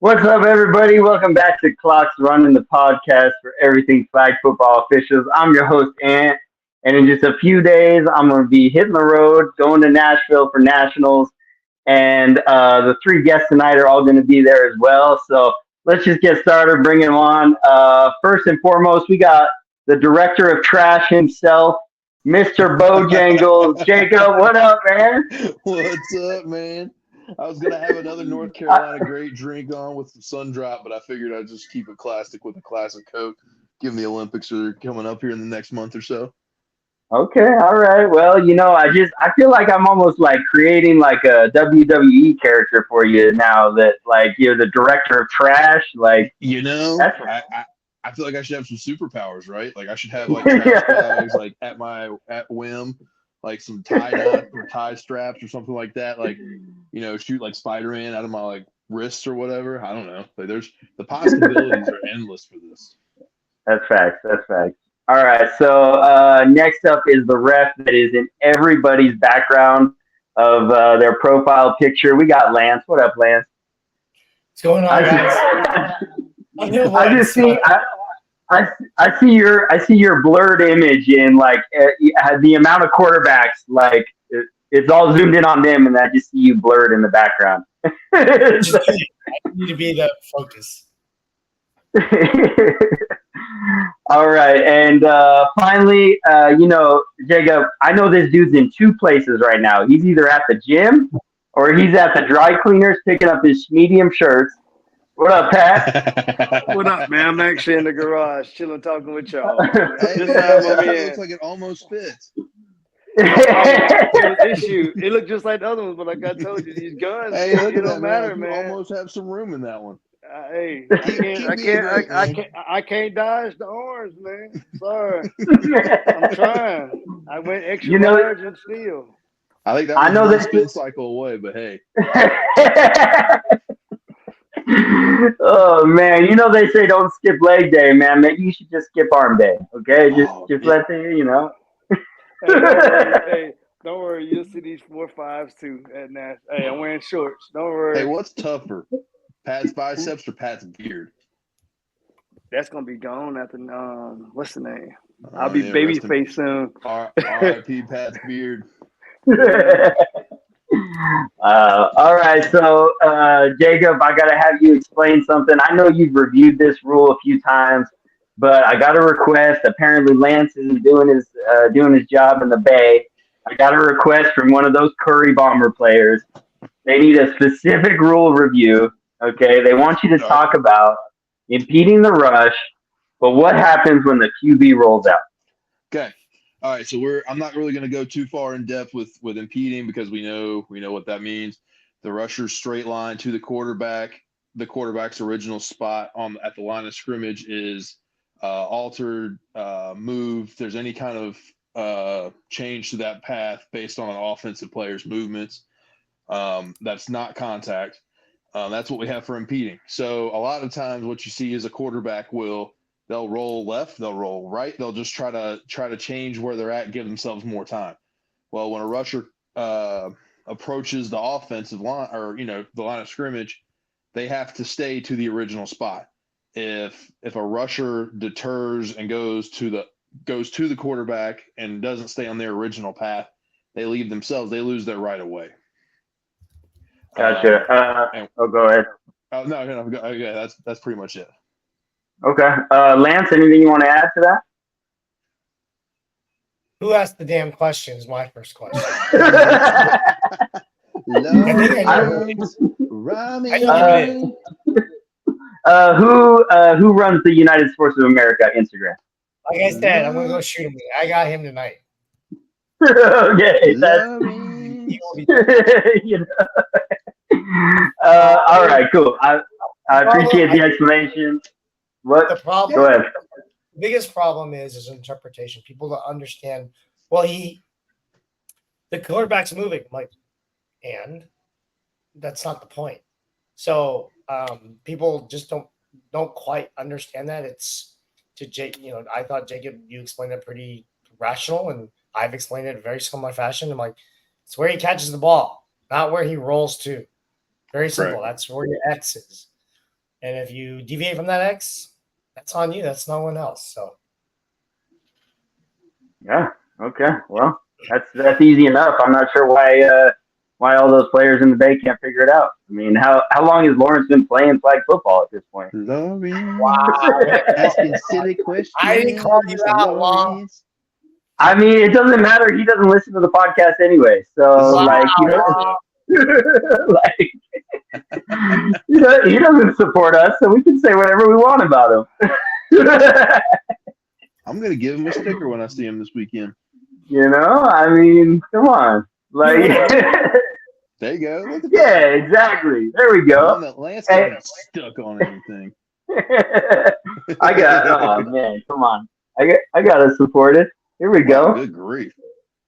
What's up, everybody? Welcome back to Clocks Running, the podcast for everything flag football officials. I'm your host, Ant, and in just a few days, I'm going to be hitting the road, going to Nashville for nationals, and the three guests tonight are all going to be there as well. So let's just get started, bring them on. First and foremost, we got the director of trash himself, Mr. Bojangles. Jacob, what up, man? What's up, man? I was gonna have another North Carolina great drink on with some sun drop, but I figured I'd just keep it classic with a classic Coke. Given the Olympics are coming up here in the next month or so. Okay, all right. Well, I feel like I'm almost like creating like a WWE character for you now that like you're the director of trash. Like You know, that's I feel like I should have some superpowers, right? Like I should have like trash bags like at whim, like some tie knot or tie straps or something like that. Like, shoot like Spider-Man out of my like wrists or whatever. I don't know. Like there's the possibilities are endless for this. that's facts. That's facts. All right. So next up is the ref that is in everybody's background of their profile picture. We got Lance. What up, Lance? What's going on, guys? I just see I see your blurred image in like the amount of quarterbacks like it's all zoomed in on them and I just see you blurred in the background. I need to be the focus. All right, and finally, Jacob, I know this dude's in two places right now. He's either at the gym or he's at the dry cleaners picking up his medium shirts. What up, Pat? What up, man? I'm actually in the garage, chilling, talking with y'all. Hey, This man, time I'm it in. looks like it almost fits. Issue. It looked just like the other ones, but like I told you, these guns, Hey, look it at don't that, matter, man. You man. almost have some room in that one. Hey, Keep being great, man. I can't dodge the orange, man. Sorry, I'm trying. I went extra large and steel. I think that I was know one that spin cycle away, but hey. Oh man, they say don't skip leg day, man. Maybe you should just skip arm day, okay? Just Yeah. let the Hey, don't worry. You'll see these 4.5s too at Nash. Hey, I'm wearing shorts. Don't worry. Hey, what's tougher? Pat's biceps or Pat's beard? That's gonna be gone after what's the name? I'll be babyface soon. R.I.P. Pat's beard. All right, so Jacob, I gotta have you explain something. I know you've reviewed this rule a few times, but I got a request. Apparently, Lance isn't doing his job in the Bay. I got a request from one of those Curry Bomber players. They need a specific rule review. Okay, they want you to talk about impeding the rush, but what happens when the QB rolls out? Okay. All right. So I'm not really going to go too far in depth with impeding because we know what that means. The rusher's straight line to the quarterback. The quarterback's original spot at the line of scrimmage is altered, moved. If there's any kind of change to that path based on an offensive player's movements, that's not contact. That's what we have for impeding. So a lot of times what you see is a quarterback they'll roll left, they'll roll right, they'll just try to change where they're at, give themselves more time. Well, when a rusher approaches the offensive line or the line of scrimmage, they have to stay to the original spot. If a rusher deters and goes to the quarterback and doesn't stay on their original path, they leave themselves. They lose their right of way. Gotcha. Go ahead. Oh no, okay, that's pretty much it. Okay. Lance, anything you want to add to that? Who asked the damn question is my first question. Who runs the United Sports of America Instagram? Like I said, I'm gonna go shoot him. I got him tonight. Okay, all right, cool. I appreciate the explanation. What the problem? Go ahead. The biggest problem is interpretation. People don't understand. Well, the quarterback's moving. I'm like, and that's not the point. So people just don't quite understand that. It's to Jake. I thought Jacob, you explained it pretty rational, and I've explained it in a very similar fashion. I'm like, it's where he catches the ball, not where he rolls to. Very simple. Right. That's where your X is. And if you deviate from that X, that's on you. That's no one else. So. Yeah. Okay. Well, that's easy enough. I'm not sure why all those players in the Bay can't figure it out. I mean, how long has Lawrence been playing flag football at this point? Wow. Asking silly questions. I didn't call you out long. I mean, it doesn't matter. He doesn't listen to the podcast anyway. So, like, he doesn't support us, so we can say whatever we want about him. I'm gonna give him a sticker when I see him this weekend. I mean, come on, like. There you go. Look at yeah, exactly. There we go. One that Lance got stuck on anything. Oh man, come on. I gotta support it. Here we go. Good grief.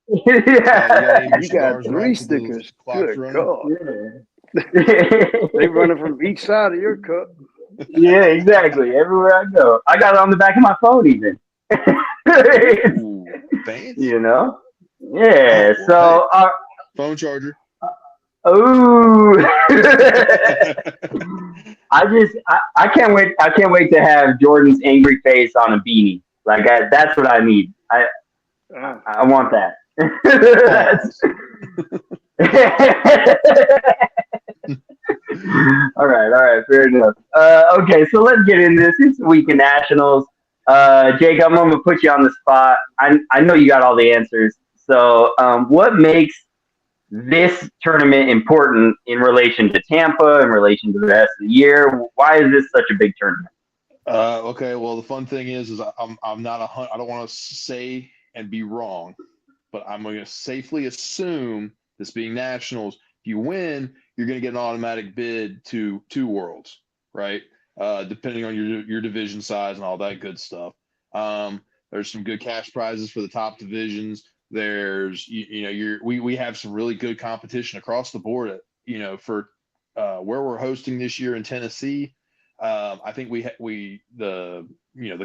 Yeah. You got 3 stickers. Good God. Yeah. They running from each side of your cup. Yeah, exactly. Everywhere I go. I got it on the back of my phone even. Ooh, fancy. Yeah. So phone charger. Ooh. I can't wait. I can't wait to have Jordan's angry face on a beanie. Like that's what I need. I want that. All right, fair enough. Okay, so let's get into this. It's the week of nationals. Jake, I'm gonna put you on the spot. I know you got all the answers. So, what makes this tournament important in relation to Tampa, in relation to the rest of the year? Why is this such a big tournament? Okay, well, the fun thing is I'm not I don't want to say and be wrong, but I'm going to safely assume, this being nationals, if you win, you're going to get an automatic bid to 2 Worlds, right? Depending on your division size and all that good stuff. There's some good cash prizes for the top divisions. There's we have some really good competition across the board. For where we're hosting this year in Tennessee. I think the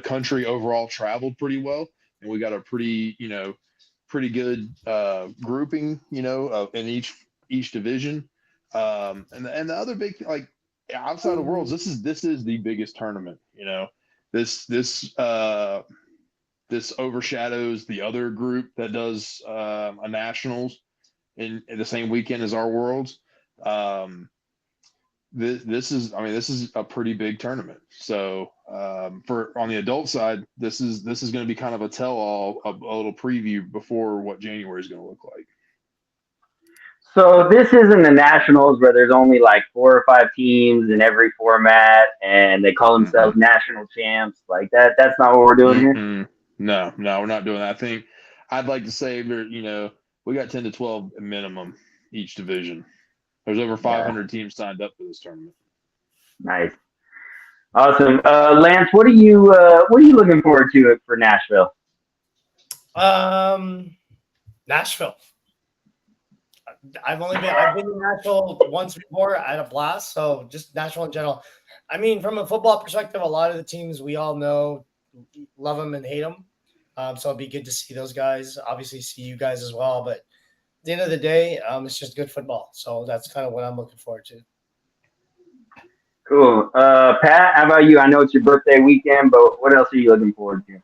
country overall traveled pretty well, and we got a pretty good grouping in each division. And the other big thing, like outside of Worlds, this is the biggest tournament. This overshadows the other group that does a nationals in the same weekend as our Worlds. This is a pretty big tournament. So for on the adult side, this is going to be kind of a tell-all, a little preview before what January is going to look like. So this isn't the nationals where there's only like 4 or 5 teams in every format, and they call themselves national champs. Like that. That's not what we're doing here. No, we're not doing that. I think I'd like to say we got 10 to 12 minimum each division. There's over 500 teams signed up for this tournament. Nice, awesome. Lance, what are you looking forward to for Nashville? Nashville. I've been to Nashville once before. I had a blast. So just Nashville in general. I mean, from a football perspective, a lot of the teams we all know, love them and hate them. So it'd be good to see those guys. Obviously, see you guys as well. But at the end of the day, it's just good football. So that's kind of what I'm looking forward to. Cool. Pat, how about you? I know it's your birthday weekend, but what else are you looking forward to?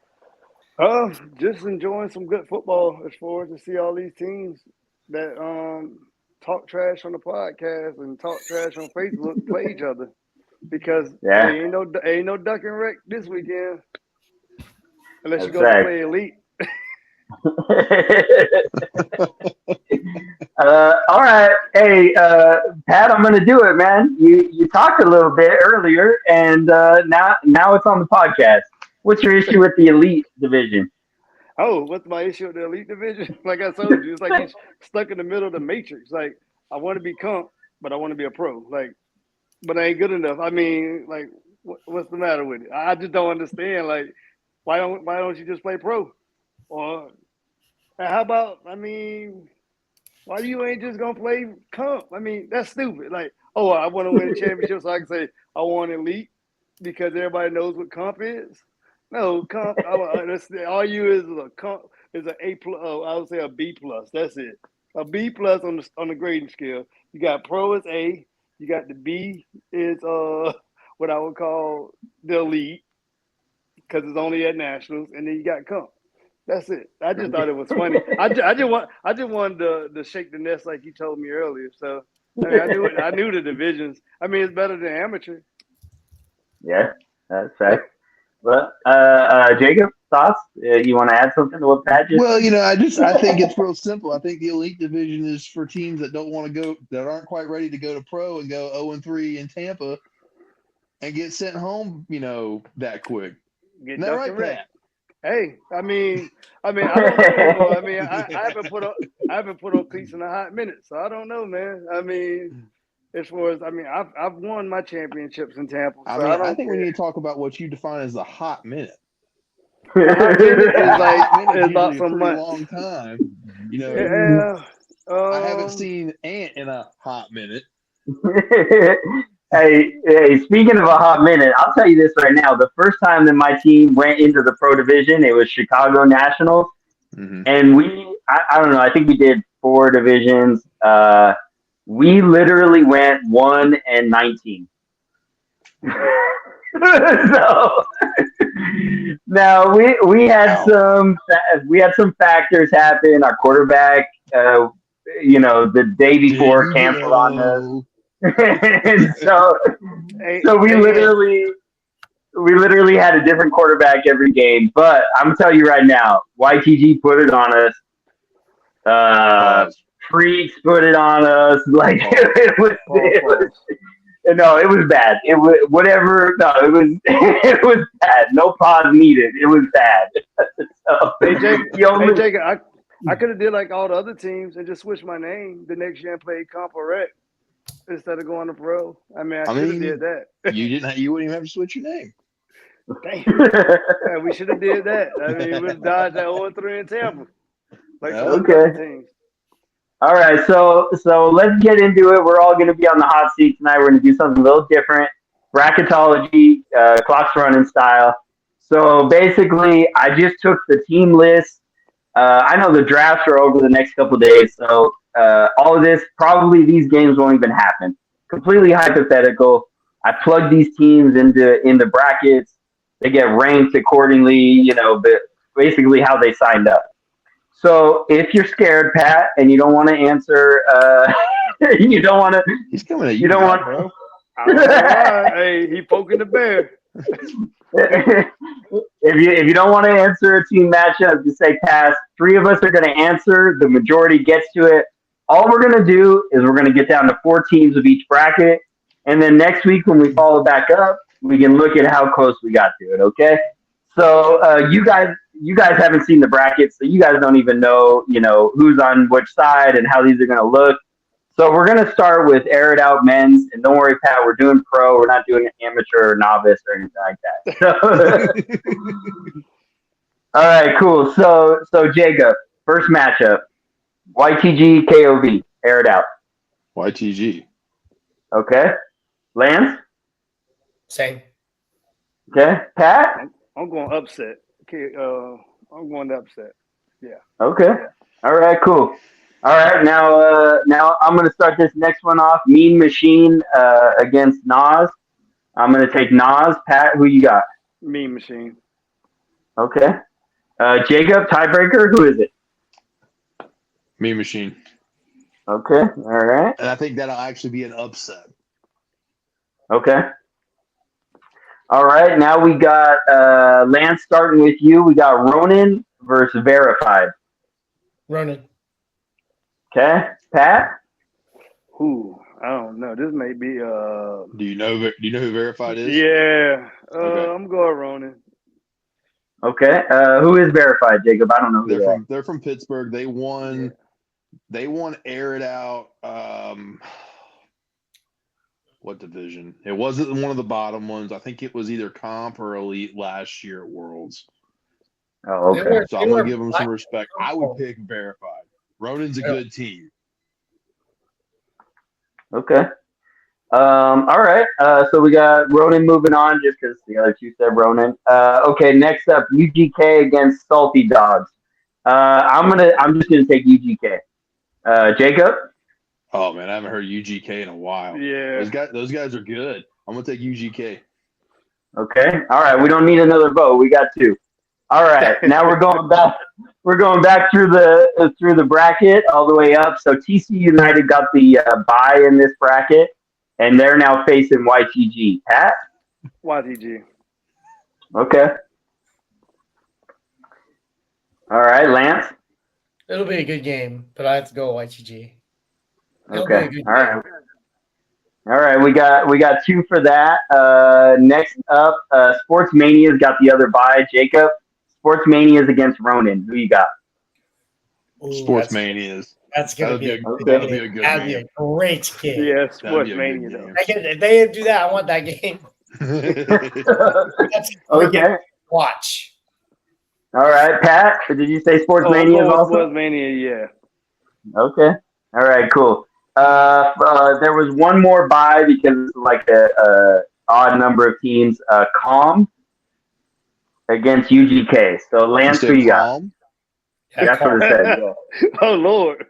Just enjoying some good football. As far as to see all these teams that talk trash on the podcast and talk trash on Facebook play each other, because there ain't no duck and wreck this weekend unless you go to play elite. All right. Hey, Pat, I'm going to do it, man. You talked a little bit earlier, and now it's on the podcast. What's your issue with the elite division? Oh, what's my issue with the elite division? Like I told you, it's like he's stuck in the middle of the matrix. Like, I want to be comp, but I want to be a pro. Like, but I ain't good enough. I mean, like, what's the matter with it? I just don't understand. Like, why don't you just play pro? Or how about, I mean, why you ain't just gonna play comp? I mean, that's stupid. Like, oh, I want to win a championship, so I can say I want elite because everybody knows what comp is. No, comp. All you is a comp is an A plus. Oh, I would say a B plus. That's it. A B plus on the grading scale. You got pro is A. You got the B is what I would call the elite because it's only at nationals, and then you got comp. That's it. I just thought it was funny. I just wanted to shake the nest like you told me earlier. So I mean, I knew the divisions. I mean, it's better than amateur. Yeah, that's fact. Well, Jacob, thoughts? You want to add something to what Pat just? Well, I think it's real simple. I think the elite division is for teams that don't want to go, that aren't quite ready to go to pro and go 0-3 in Tampa and get sent home, that quick. Get Isn't that right, Pat? Hey, I mean, I don't know anymore. I mean, I haven't put on cleats in a hot minute, so I don't know, man. I mean, as far as I've won my championships in Tampa. So I think we need to talk about what you define as a hot minute. A hot minute is like It's about a some pretty months. long time. Yeah. I haven't seen Ant in a hot minute. Hey, speaking of a hot minute, I'll tell you this right now. The first time that my team went into the pro division, it was Chicago Nationals. Mm-hmm. And I don't know, I think we did 4 divisions. We literally went 1-19. So now we had some factors happen. Our quarterback, the day before canceled on us. And so we literally had a different quarterback every game. But I'm gonna tell you right now, YTG put it on us. Freaks put it on us. Like it was bad. It was whatever. No, it was it was bad. No pause needed. It was bad. So, Hey, Jacob, I could have did like all the other teams and just switched my name the next year and played comp or rec instead of going to pro. I mean, I should have did that. You wouldn't even have to switch your name. Damn. Yeah, we should have did that. I mean, we would have dodged that 0-3 in Tampa. Like some other teams. All right, so let's get into it. We're all going to be on the hot seat tonight. We're going to do something a little different. Bracketology, clocks running style. So basically, I just took the team list. I know the drafts are over the next couple of days, so all of this, probably these games won't even happen. Completely hypothetical. I plug these teams into brackets. They get ranked accordingly, but basically how they signed up. So if you're scared, Pat, and you don't want to answer, you don't want to. He's coming at you, you don't want, bro. Hey, he poking the bear. If you don't want to answer a team matchup, just say pass. 3 of us are going to answer. The majority gets to it. All we're going to do is we're going to get down to 4 teams of each bracket, and then next week when we follow back up, we can look at how close we got to it. Okay. So you guys haven't seen the brackets, so you guys don't even know, who's on which side and how these are going to look. So we're going to start with air it out men's, and don't worry, Pat, we're doing pro. We're not doing amateur or novice or anything like that. So, all right, cool. So Jacob, first matchup, YTG KOV, air it out. YTG. Okay. Lance? Same. Okay. Pat? I'm going upset. Okay, I'm going to upset. Yeah. Okay. All right. Cool. All right. Now I'm going to start this next one off. Mean Machine against Nas. I'm going to take Nas. Pat, who you got? Mean Machine. Okay. Jacob, tiebreaker. Who is it? Mean Machine. Okay. All right. And I think that'll actually be an upset. Okay. All right, now we got Lance starting with you. We got Runnin versus Verified. Runnin. Okay, Pat. Ooh, I don't know. This may be. Do you know who Verified is? Yeah. Okay. I'm going Runnin. Okay. Who is Verified, Jacob? I don't know who they're from Pittsburgh. They won. Yeah. They won Air It Out. What division? It wasn't one of the bottom ones. I think it was either comp or elite last year at Worlds. Oh, okay. So I'm going to give them some respect. I would pick Verified. Ronan's a good team. Okay. All right. So we got Runnin moving on just because the other 2 said Runnin. Okay. Next up, UGK against Salty Dogs. I'm just gonna take UGK. Jacob. Oh man, I haven't heard UGK in a while. Yeah, those guys are good. I'm gonna take UGK. Okay. All right. We don't need another vote. We got two. All right. Now we're going back. We're going back through the bracket all the way up. So TC United got the bye in this bracket, and they're now facing YTG. Pat. YTG. Okay. All right, Lance. It'll be a good game, but I have to go YTG. It'll be Okay. a good All right. game. All right. We got two for that. Next up, Sports Mania's got the other bye. Jacob. Sports Mania's against Runnin. Who you got? Ooh, Sports Manias. That's gonna be a That'll be a good that'd be game. a great game. Yeah, That'd Sports be a Mania good though. game. If they do that, I want that game. That's a great game Okay. to watch. All right, Pat. Did you say Sports I'm Mania's going with also? Sports Mania, yeah. Okay. All right. Cool. There was one more bye because like a odd number of teams. Calm against UGK. So You Lance, who said you got? calm? That's what it said. Yeah. Oh Lord.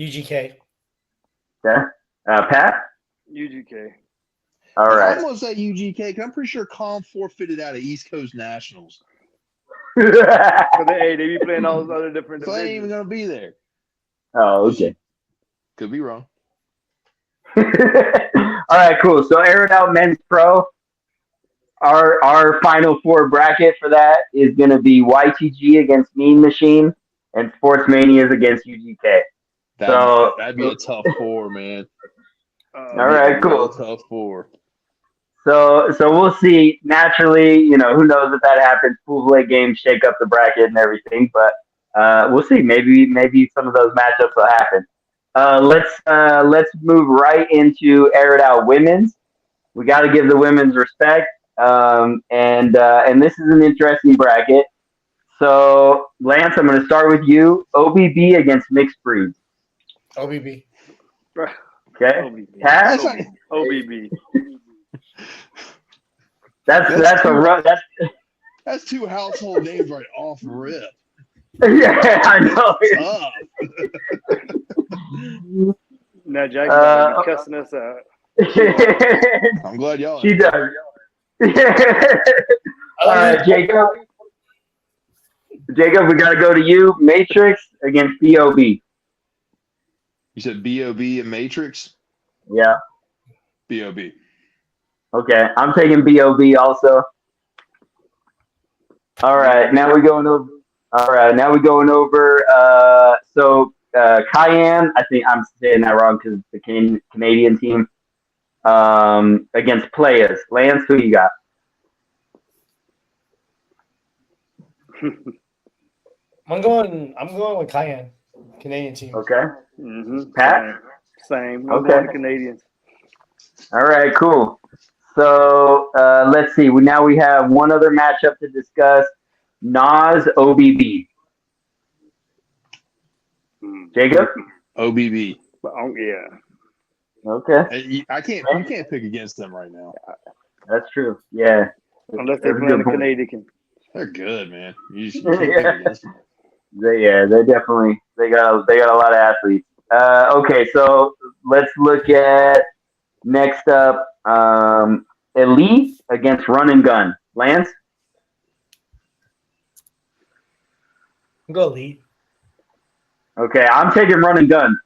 UGK. Okay. Pat. UGK. All I right. almost at UGK 'cause I'm pretty sure calm forfeited out of East Coast Nationals. But they be playing all those other different So I ain't even divisions. gonna be there. Oh, okay. Could be wrong. All right, cool. So air it out, men's pro. Our final four bracket for that is going to be YTG against Mean Machine and Sports Manias against UGK. That'd be a tough four, man. All right, cool. Tough four. So we'll see. Naturally, who knows if that happens? Pool play games shake up the bracket and everything, but we'll see. Maybe some of those matchups will happen. Let's move right into air it out women's. We got to give the women's respect. And this is an interesting bracket. So, Lance, I'm going to start with you. OBB against mixed breeds. OBB. Okay. OBB. Pat? OBB. That's two household names right off rip. Yeah, I know. Tough. Now Jack be cussing us out. I'm glad y'all. She does. All right, Jacob. Jacob, we got to go to you. Matrix against BOB. You said BOB and Matrix? Yeah. BOB. Okay, I'm taking BOB also. All right, now we're going over. So Cayenne, I think I'm saying that wrong because it's the Canadian team. Against Players. Lance, who you got? I'm going with Cayenne, Canadian team. Okay. Mm-hmm. Pat? Same. Okay. I'm going Canadians. All right, cool. So let's see. Now we have one other matchup to discuss. Nas OBB. Jacob? OBB. Yeah. Okay. You can't pick against them right now. That's true. Yeah. Unless they're That's a playing good the point. Canadian. They're good, man. You can't pick against them. They definitely they got a lot of athletes. Okay, so let's look at next up Elite against Run and Gun. Lance? Go Elite. Okay, I'm taking Run and Gun.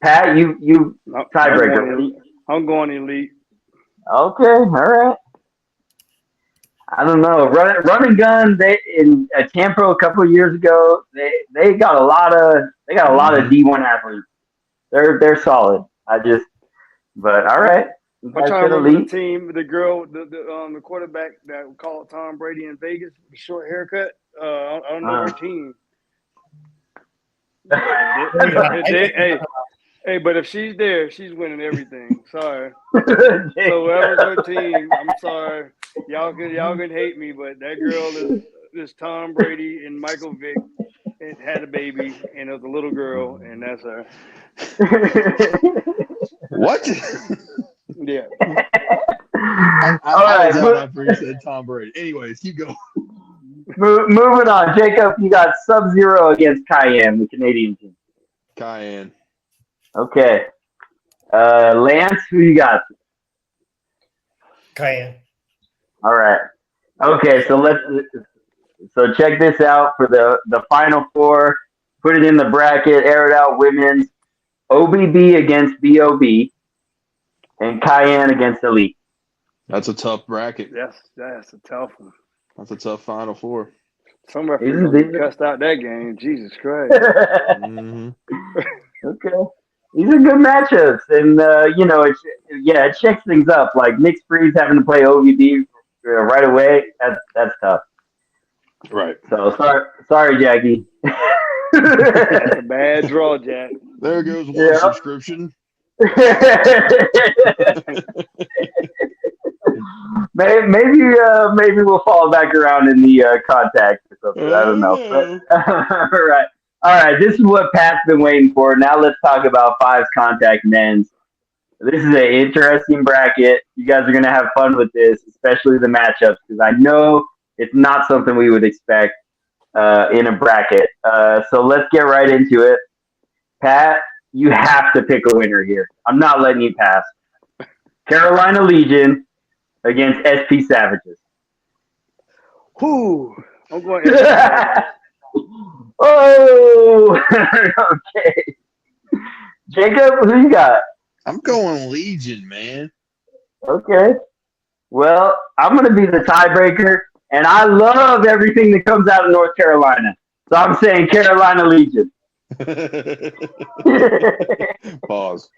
Pat, you tiebreaker. I'm going Elite. Okay, all right. I don't know. Run and Gun. They in Tampro a couple of years ago. They got a lot of D1 athletes. They're solid. But all right. I'm trying to remember the team. The girl, the quarterback that we called Tom Brady in Vegas, with the short haircut. I don't know her team. Hey, but if she's there, she's winning everything. Sorry. So whoever's her team, I'm sorry. Y'all can hate me, but that girl is Tom Brady and Michael Vick and had a baby, and it was a little girl, and that's her. What? Yeah. All right. After you said Tom Brady. Anyways, keep going. Moving on. Jacob, you got Sub-Zero against Cayenne, the Canadian team. Cayenne. Okay. Lance, who you got? Cayenne. All right. Okay, so check this out for the final four. Put it in the bracket. Air it out. Women's OBB against BOB, and Cayenne against Elite. That's a tough bracket. That's a tough one. That's a tough Final Four. Some referees gonna get cussed out that game. Jesus Christ. Mm-hmm. Okay. These are good matchups, and it checks things up. Like Nick Spree's having to play OVD right away. That's tough. Right. So sorry, Jackie. That's a bad draw, Jack. There goes one subscription. maybe we'll fall back around in the contact or something. I don't know. But, all right. This is what Pat's been waiting for. Now let's talk about fives, contact, men's. This is an interesting bracket. You guys are gonna have fun with this, especially the matchups, because I know it's not something we would expect in a bracket. So let's get right into it. Pat, you have to pick a winner here. I'm not letting you pass. Carolina Legion against SP Savages. Whew. I'm going. Oh, okay. Jacob, who you got? I'm going Legion, man. Okay. Well, I'm going to be the tiebreaker, and I love everything that comes out of North Carolina. So I'm saying Carolina Legion. Pause.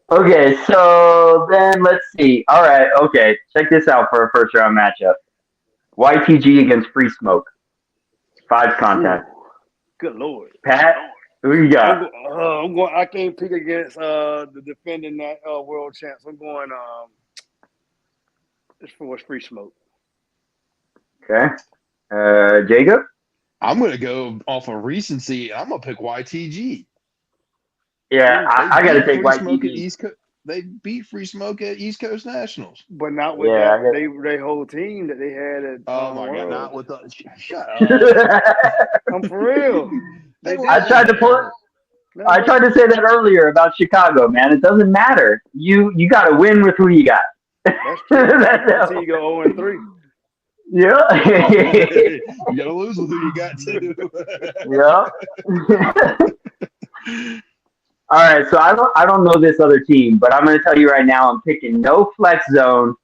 Okay, so then let's see. All right, okay. Check this out for a first round matchup. YTG against Free Smoke. Fives contact. Good Lord. Pat, who you got? I'm going. I can't pick against the defending that world champs. I'm going. It's for Free Smoke. Okay. Jacob? I'm going to go off of recency. I'm going to pick YTG. Yeah, I got to take YTG. They beat Free Smoke at East Coast Nationals. But not with that. They whole team that they had at. Oh, my God. Not with the. Shut up. I'm for real. I tried to say that earlier about Chicago, man. It doesn't matter. You got to win with who you got. That's true. Until you go 0-3. Yeah. You got to lose with who you got to. Yeah. All right, so I don't know this other team, but I'm going to tell you right now, I'm picking no flex zone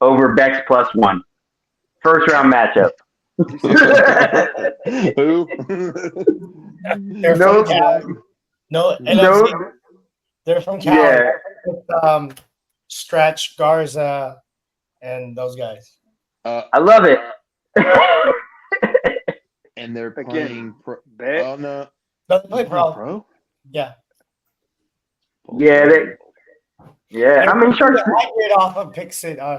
over Bex +1. First round matchup. Who? They're from Cali. No. They're from Cali. Yeah. Stretch, Garza, and those guys. I love it. And they're playing pro. Oh, no. No, they play pro. Yeah. Yeah, I mean, Shark City. I get off of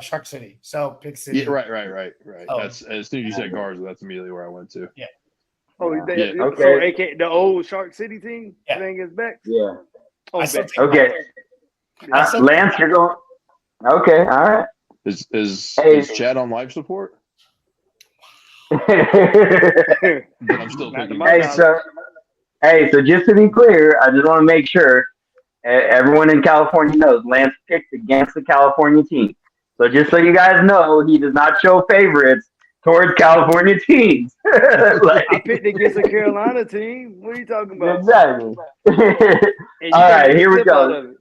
Shark City. So Pick City. Yeah, right. Oh. That's as soon as you said Garza, that's immediately where I went to. Yeah. Oh, yeah. Okay. So AK, the old Shark City team playing against Bex? Yeah. Oh, okay. Lance, you're going. Okay, all right. Is Chad on life support? But I'm still picking. So just to be clear, I just want to make sure everyone in California knows Lance picked against the California team. So just so you guys know, he does not show favorites towards California teams. I picked against a Carolina team. What are you talking about? Exactly. All right, here we go.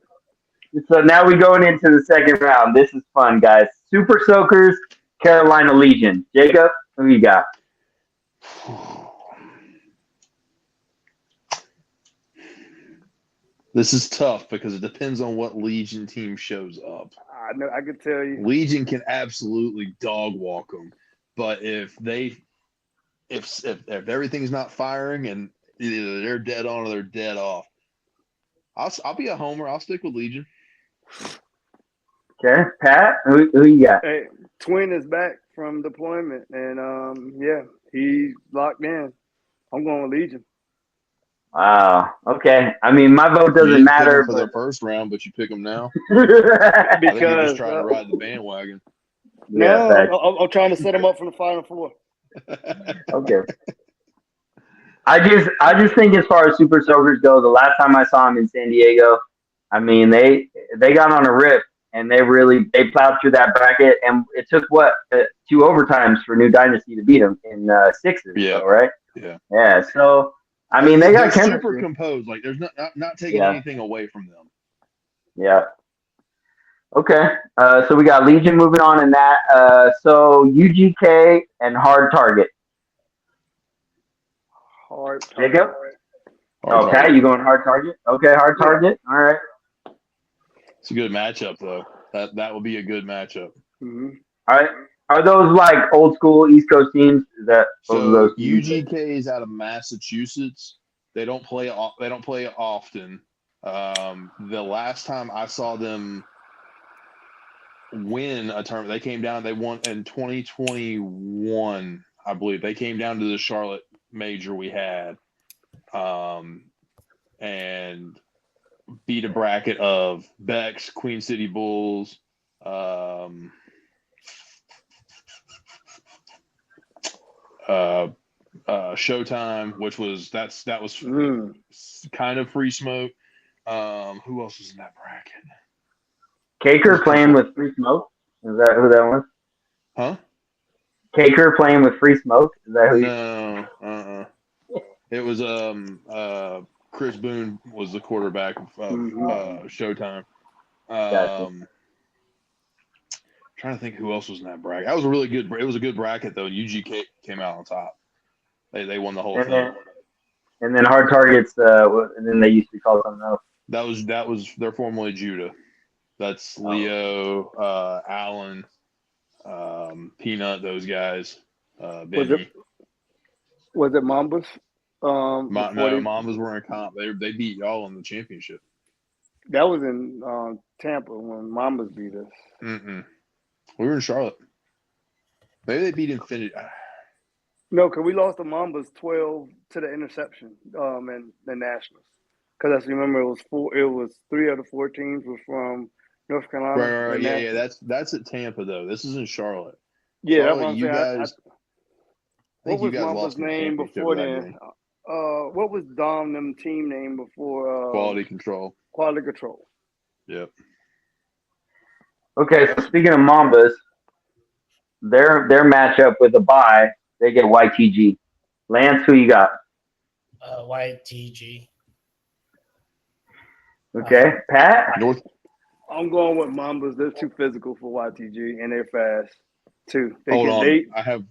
So now we're going into the second round. This is fun, guys. Super Soakers, Carolina Legion. Jacob, who you got? This is tough because it depends on what Legion team shows up. I know. I can tell you. Legion can absolutely dog walk them, but if everything's not firing and either they're dead on or they're dead off, I'll be a homer. I'll stick with Legion. Okay, Pat, who you got? Hey, Twin is back from deployment, and he's locked in. I'm going with Legion. Wow. Okay. I mean, my vote doesn't matter for the first round, but you pick them now because you're just trying to ride the bandwagon. No, I'm trying to set them up for the Final Four. Okay. I just think as far as Super Soakers go, the last time I saw them in San Diego, I mean they got on a rip and they plowed through that bracket, and it took what 2 overtimes for New Dynasty to beat them in sixes, Yeah. so, right? Yeah. Yeah, so I mean they they're got super chemistry. composed. Like there's not taking Yeah. anything away from them. Yeah. Okay. So we got Legion moving on in that. So UGK and Hard Target. Hard Jacob? Hard Okay, target. you going Hard Target? Okay, Hard Yeah. Target. All right. It's a good matchup though. That will be a good matchup. Mm-hmm. All right. Are those like old school East Coast teams? Is that both of So those teams? UGK is out of Massachusetts. They don't play often. The last time I saw them win a tournament, they came down. They won in 2021, I believe. They came down to the Charlotte major we had, and beat a bracket of Bex, Queen City Bulls, Showtime, which was that was kind of free smoke. Who else was in that bracket? Caker playing with Free Smoke? Is that who that was? Huh? Caker playing with Free Smoke? Is that who? No. It was Chris Boone was the quarterback of Showtime. Gotcha. Trying to think who else was in that bracket. That was a really good. It was a good bracket though. UGK came out on top. They won the whole thing. And then Hard Targets. And then they used to call something else. That was they're formerly Judah. That's Leo, Allen, Peanut, those guys. Benny. Was it Mambas? No, Mambas were in comp. They beat y'all in the championship. That was in Tampa when Mambas beat us. Mm-mm. We were in Charlotte. Maybe they beat Infinity. No, because we lost the Mambas 12 to the interception in the Nationals. Because I remember it was 3 of the 4 teams were from North Carolina. Right. Yeah. That's at Tampa though. This is in Charlotte. Yeah, Charlotte, that's what I'm you saying. guys. What was Mamba's lost in the name championship before that then? game. What was Dom them team name before? Quality Control. Quality Control. Yep. Okay, so speaking of Mambas, their matchup with a bye, they get YTG. Lance, who you got? YTG. Okay, Pat. North. I'm going with Mambas. They're too physical for YTG, and they're fast too. Hold on. I have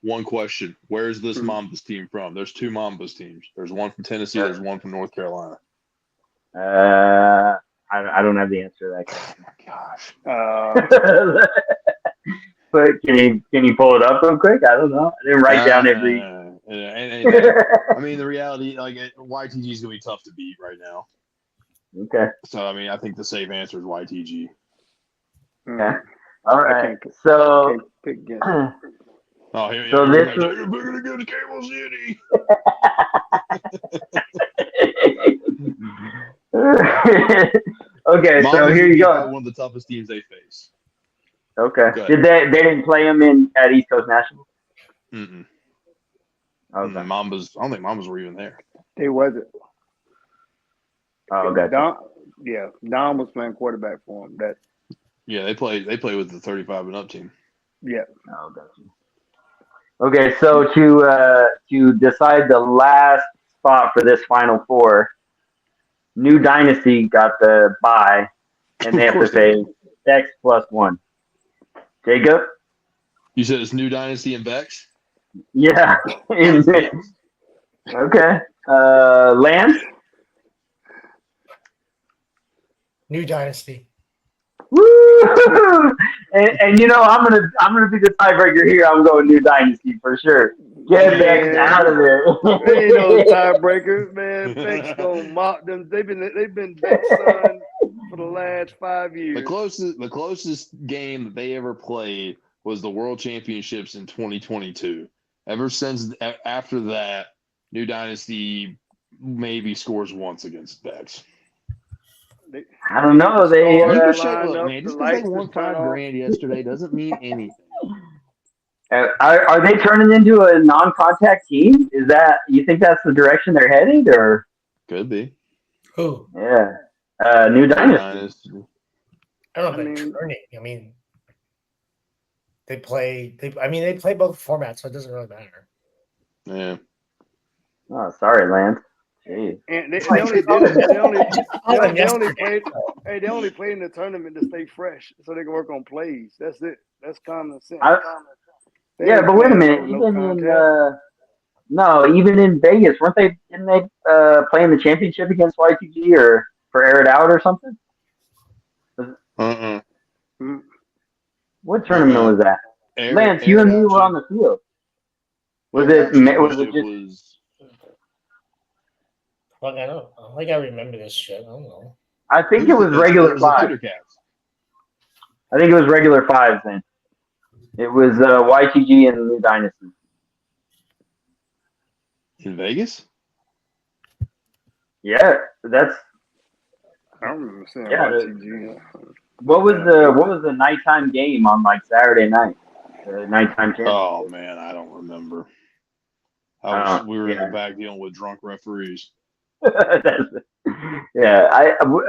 one question. Where is this Mambas team from? There's 2 Mambas teams. There's one from Tennessee. There's one from North Carolina. I don't have the answer to that question. Oh my gosh. But can you pull it up real quick? I don't know. I didn't write down every. I mean, the reality, like YTG is gonna be tough to beat right now. Okay. So I mean, I think the safe answer is YTG. Okay. All right. So. Pick again. Oh, here. So We're this. gonna go to Cable City. Okay, so here you go. One of the toughest teams they face. Okay. Did they didn't play them at East Coast National? Mm-mm. Okay. Mambas. I don't think Mambas were even there. They wasn't. Oh, gotcha. Dom was playing quarterback for him. Yeah, they play with the 35 and up team. Yeah. Oh, gotcha. Okay, so to decide the last spot for this Final Four, New Dynasty got the bye, and they have to say X +1. Jacob? You said it's New Dynasty and Bex? Yeah. Okay. Lance? New Dynasty. Woo! And you know I'm gonna be the tiebreaker here. I'm going New Dynasty for sure. Get Bex out of there. There ain't no tiebreakers, man. Bex gonna mock them. They've been Bex son for the last 5 years. The closest game that they ever played was the World Championships in 2022. Ever since after that, New Dynasty maybe scores once against Bex. I don't know. Look, man, just because they won $5,000 yesterday doesn't mean anything. Are they turning into a non-contact team? Is that you think that's the direction they're headed, or Could be. Who? yeah, New Dynasty? I don't know if they're turning. I mean, they play. They play both formats, so it doesn't really matter. Yeah. Oh, sorry, Lance. Jeez. And they only play in the tournament to stay fresh, so they can work on plays. That's it. That's common sense. Yeah, but wait a minute. Even in Vegas, didn't they play in the championship against YTG or for air it out or something? What tournament was that? Lance, you and me were on the field. Was it just? Well, I don't know. Like I remember this shit. I don't know. I think it was regular five. I think it was regular fives then. It was YTG and New Dynasty. In Vegas? Yeah, that's. I don't remember seeing YTG. What was the nighttime game on like Saturday night? The nighttime championship. Oh man, I don't remember. We were in the back dealing with drunk referees.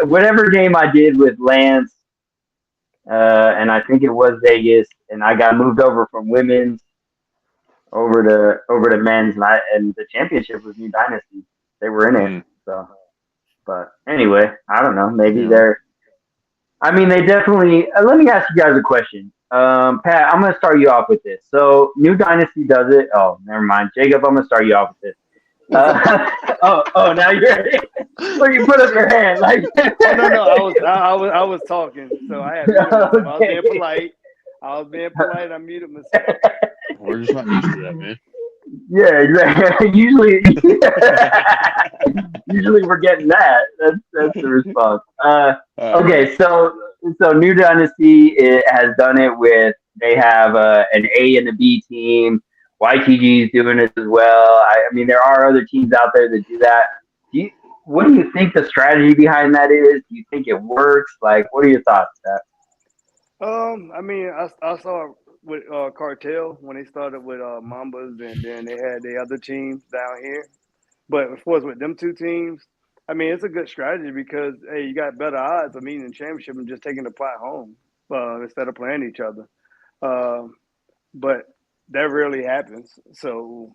Whatever game I did with Lance, and I think it was Vegas, and I got moved over from women's over to men's, and the championship was New Dynasty. They were in it, so. But anyway, I don't know. Maybe they're. I mean, they definitely. Let me ask you guys a question. Pat, I'm going to start you off with this. So, New Dynasty does it. Oh, never mind. Jacob, I'm going to start you off with this. Now you're ready. So you put up your hand, like. No. I was talking, so I had. I was being polite. I muted myself. We're just not used to that, man. Yeah, exactly. Usually we're getting that. That's the response. Okay, so New Dynasty has done it with. They have an A and a B team. YTG is doing it as well. I mean, there are other teams out there that do that. What do you think the strategy behind that is? Do you think it works? Like, what are your thoughts, Pat? I mean, I saw with Cartel when they started with Mambas, and then they had the other teams down here. But of course, with them two teams, I mean, it's a good strategy because hey, you got better odds of meeting the championship and just taking the pot home instead of playing each other. But that rarely happens. So,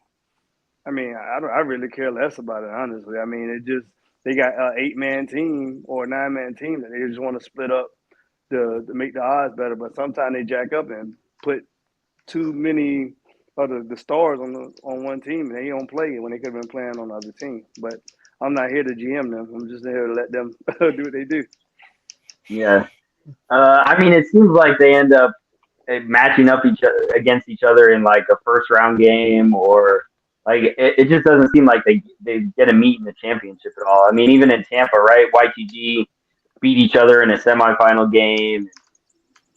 I mean, I really care less about it, honestly. I mean, they got an 8-man team or a 9-man team that they just want to split up to make the odds better. But sometimes they jack up and put too many of the stars on one team, and they don't play when they could have been playing on the other team. But I'm not here to GM them. I'm just here to let them do what they do. Yeah. I mean, it seems like they end up matching up against each other in like a first round game, or like it just doesn't seem like they get a meet in the championship at all. I mean, even in Tampa, right? YTG beat each other in a semifinal game.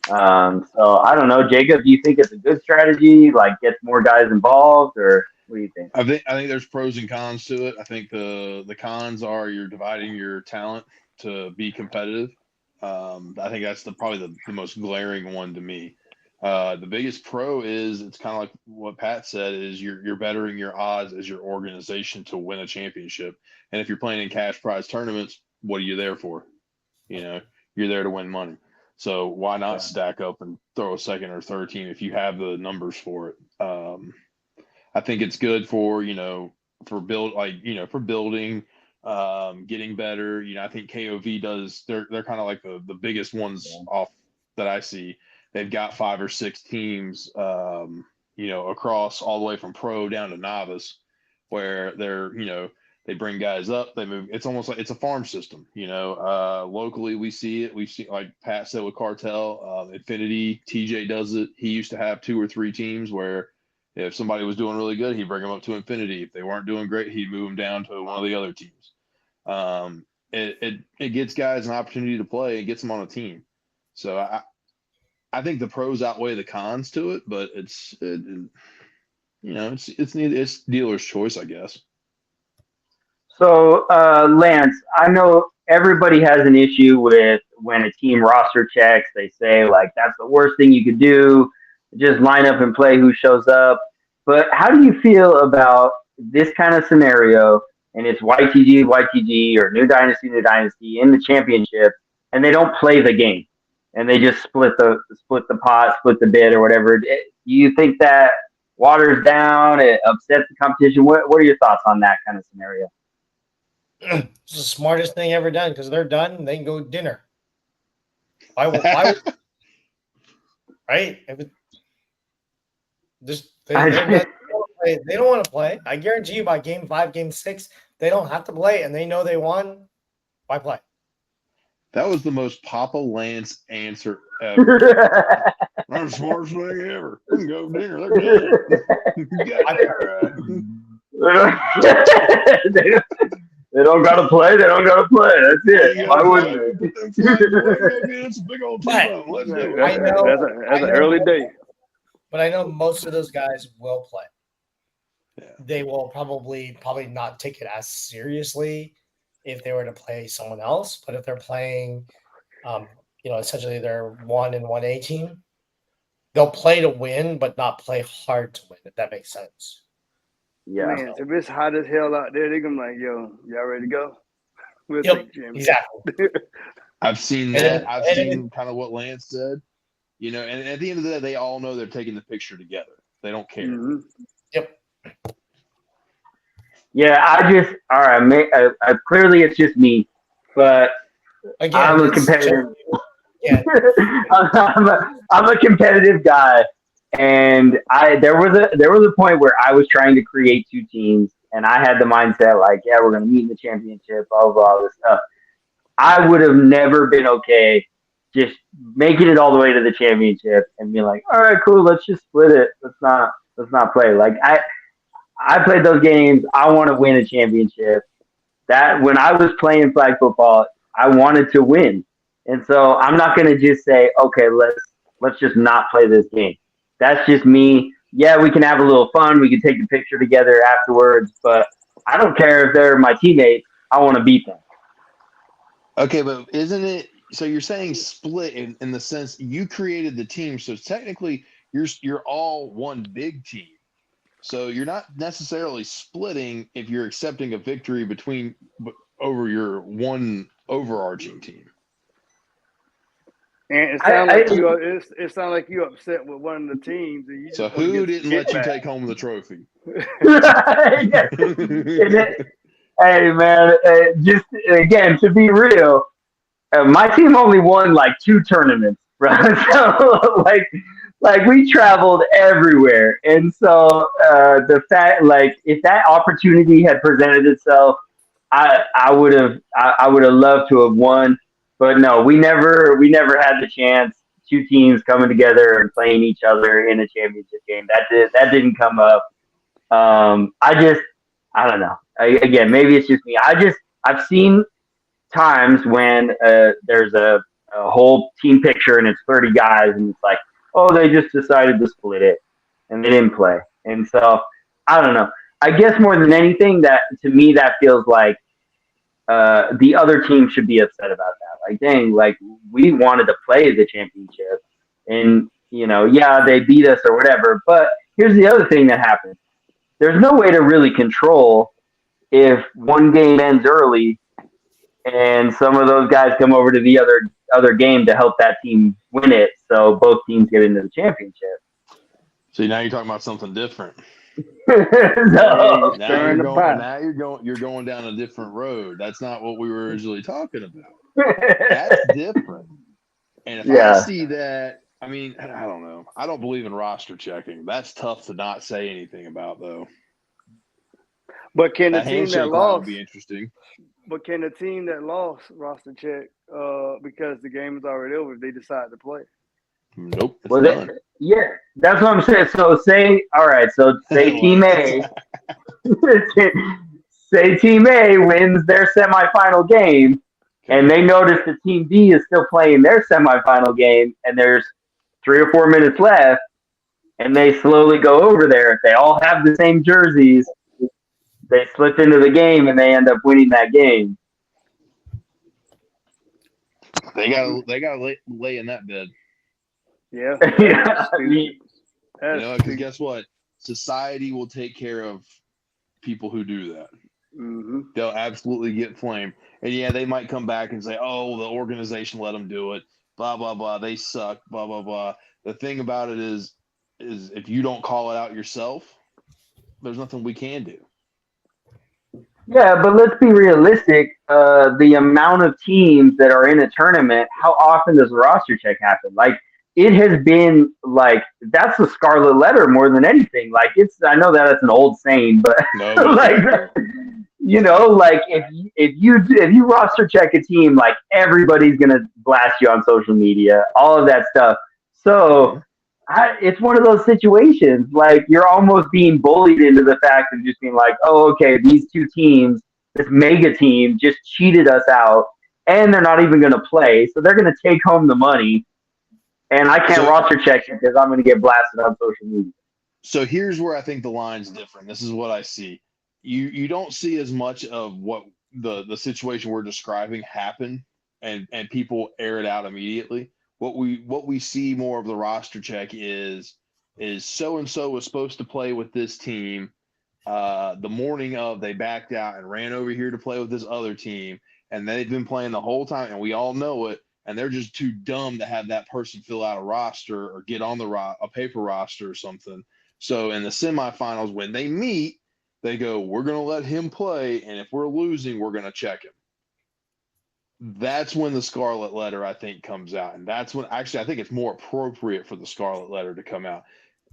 So I don't know, Jacob. Do you think it's a good strategy? Like, gets more guys involved, or what do you think? I think there's pros and cons to it. I think the cons are you're dividing your talent to be competitive. I think that's probably the most glaring one to me. The biggest pro is it's kind of like what Pat said is you're bettering your odds as your organization to win a championship. And if you're playing in cash prize tournaments, what are you there for? You're there to win money. So why not stack up and throw a second or third team if you have the numbers for it? I think it's good for building, getting better. I think KOV does. They're kind of like the biggest ones off that I see. They've got 5 or 6 teams, across all the way from pro down to novice, where they bring guys up, they move. It's almost like it's a farm system, locally we see it. We've seen, like Pat said, with Cartel, Infinity, TJ does it. He used to have 2 or 3 teams where if somebody was doing really good, he'd bring them up to Infinity. If they weren't doing great, he'd move them down to one of the other teams. It gets guys an opportunity to play. It gets them on a team. So I think the pros outweigh the cons to it, but it's dealer's choice, I guess. So, Lance, I know everybody has an issue with when a team roster checks. They say, like, that's the worst thing you could do. just line up and play who shows up. But how do you feel about this kind of scenario? And it's YTG, or New Dynasty in the championship, and they don't play the game, and they just split the pot, split the bid, or whatever. Do you think that waters down? It upsets the competition. What are your thoughts on that kind of scenario? It's the smartest thing ever done because they're done. They can go dinner. Why right? They don't want to play. I guarantee you by game 5, game 6, they don't have to play, and they know they won. Why play? That was the most Papa Lance answer ever. That's the smartest thing ever. We can go dinner. They're good. They don't gotta play. They don't gotta play. That's it. Why wouldn't they? It's a big old T-bone. Let's go. I know That's an early day. But I know most of those guys will play. Yeah. They will probably not take it as seriously if they were to play someone else. But if they're playing, essentially their 1 and 1A team, they'll play to win, but not play hard to win. If that makes sense. Yeah. Man, if it's hot as hell out there, they're gonna be like, yo, y'all ready to go? We'll Yep, take Jimmy. exactly. I've seen that. I've seen kind of what Lance said. And at the end of the day, they all know they're taking the picture together. They don't care. Mm-hmm. Yep. Yeah, all right. Clearly, it's just me, but Again, I'm a competitive. Yeah. I'm a competitive guy, and there was a point where I was trying to create 2 teams, and I had the mindset like, yeah, we're gonna meet in the championship, blah blah blah, all this stuff. I would have never been okay just making it all the way to the championship and be like, all right, cool, let's just split it. Let's not play. Like I played those games. I want to win a championship. That when I was playing flag football, I wanted to win. And so I'm not going to just say, okay, let's just not play this game. That's just me. Yeah, we can have a little fun. We can take a picture together afterwards, but I don't care if they're my teammates. I want to beat them. Okay, but isn't it? So you're saying split in the sense you created the team. So technically, you're all one big team. So you're not necessarily splitting if you're accepting a victory over your one overarching team. And it sounds like you upset with one of the teams. And you so who didn't let you take home the trophy? Hey man, just again to be real, my team only won like 2 tournaments, right? So like we traveled everywhere, and so the fact, like, if that opportunity had presented itself, I would have loved to have won, but no, we never had the chance. 2 teams coming together and playing each other in a championship game, that didn't come up. I don't know. Again, maybe it's just me. I've seen times when there's a whole team picture and it's 30 guys and it's like, oh, they just decided to split it and they didn't play. And so I don't know. I guess more than anything, that to me that feels like the other team should be upset about that. Like, dang, like we wanted to play the championship, and yeah, they beat us or whatever. But here's the other thing that happens: there's no way to really control if one game ends early and some of those guys come over to the other game to help that team win it, so both teams get into the championship. See, now you're talking about something different. So, now you're going down a different road. That's not what we were originally talking about. That's different. And if I see that, I mean, I don't know. I don't believe in roster checking. That's tough to not say anything about, though. But can the team that lost be interesting? But can the team that lost roster check because the game is already over if they decide to play? Nope. Yeah, that's what I'm saying. So say Team A, say Team A wins their semifinal game, and they notice that Team B is still playing their semifinal game, and there's 3 or 4 minutes left, and they slowly go over there. If they all have the same jerseys, they slip into the game and they end up winning that game. They gotta lay in that bed. Yeah. Yeah, Because guess what? Society will take care of people who do that. Mm-hmm. They'll absolutely get flamed. And yeah, they might come back and say, oh, the organization let them do it. Blah, blah, blah. They suck. Blah, blah, blah. The thing about it is if you don't call it out yourself, there's nothing we can do. Yeah, but let's be realistic. The amount of teams that are in a tournament, how often does a roster check happen? Like, it has been like that's the scarlet letter more than anything. Like, I know that that's an old saying, but No, like, like if you roster check a team, like everybody's gonna blast you on social media, all of that stuff. So it's one of those situations. Like, you're almost being bullied into the fact of just being like, oh, okay, these two teams, this mega team, just cheated us out, and they're not even gonna play, so they're gonna take home the money. And I can't roster check it because I'm going to get blasted on social media. So here's where I think the line's different. This is what I see. You don't see as much of what the situation we're describing happen and people air it out immediately. What we see more of the roster check is so and so was supposed to play with this team. The morning of, they backed out and ran over here to play with this other team, and they've been playing the whole time, and we all know it. And they're just too dumb to have that person fill out a roster or get on a paper roster or something. So in the semifinals, when they meet, they go, we're going to let him play, and if we're losing, we're going to check him. That's when the scarlet letter, I think, comes out. And that's when, actually, I think it's more appropriate for the scarlet letter to come out.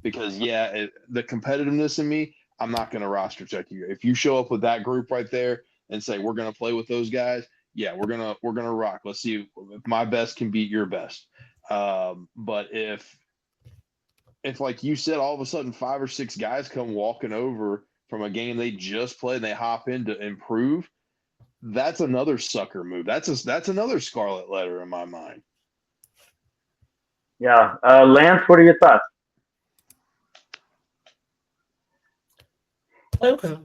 Because, the competitiveness in me, I'm not going to roster check you. If you show up with that group right there and say, we're going to play with those guys, yeah, we're gonna rock. Let's see if my best can beat your best. But if like you said, all of a sudden 5 or 6 guys come walking over from a game they just played and they hop in to improve, that's another sucker move. That's another scarlet letter in my mind. Yeah, Lance, what are your thoughts?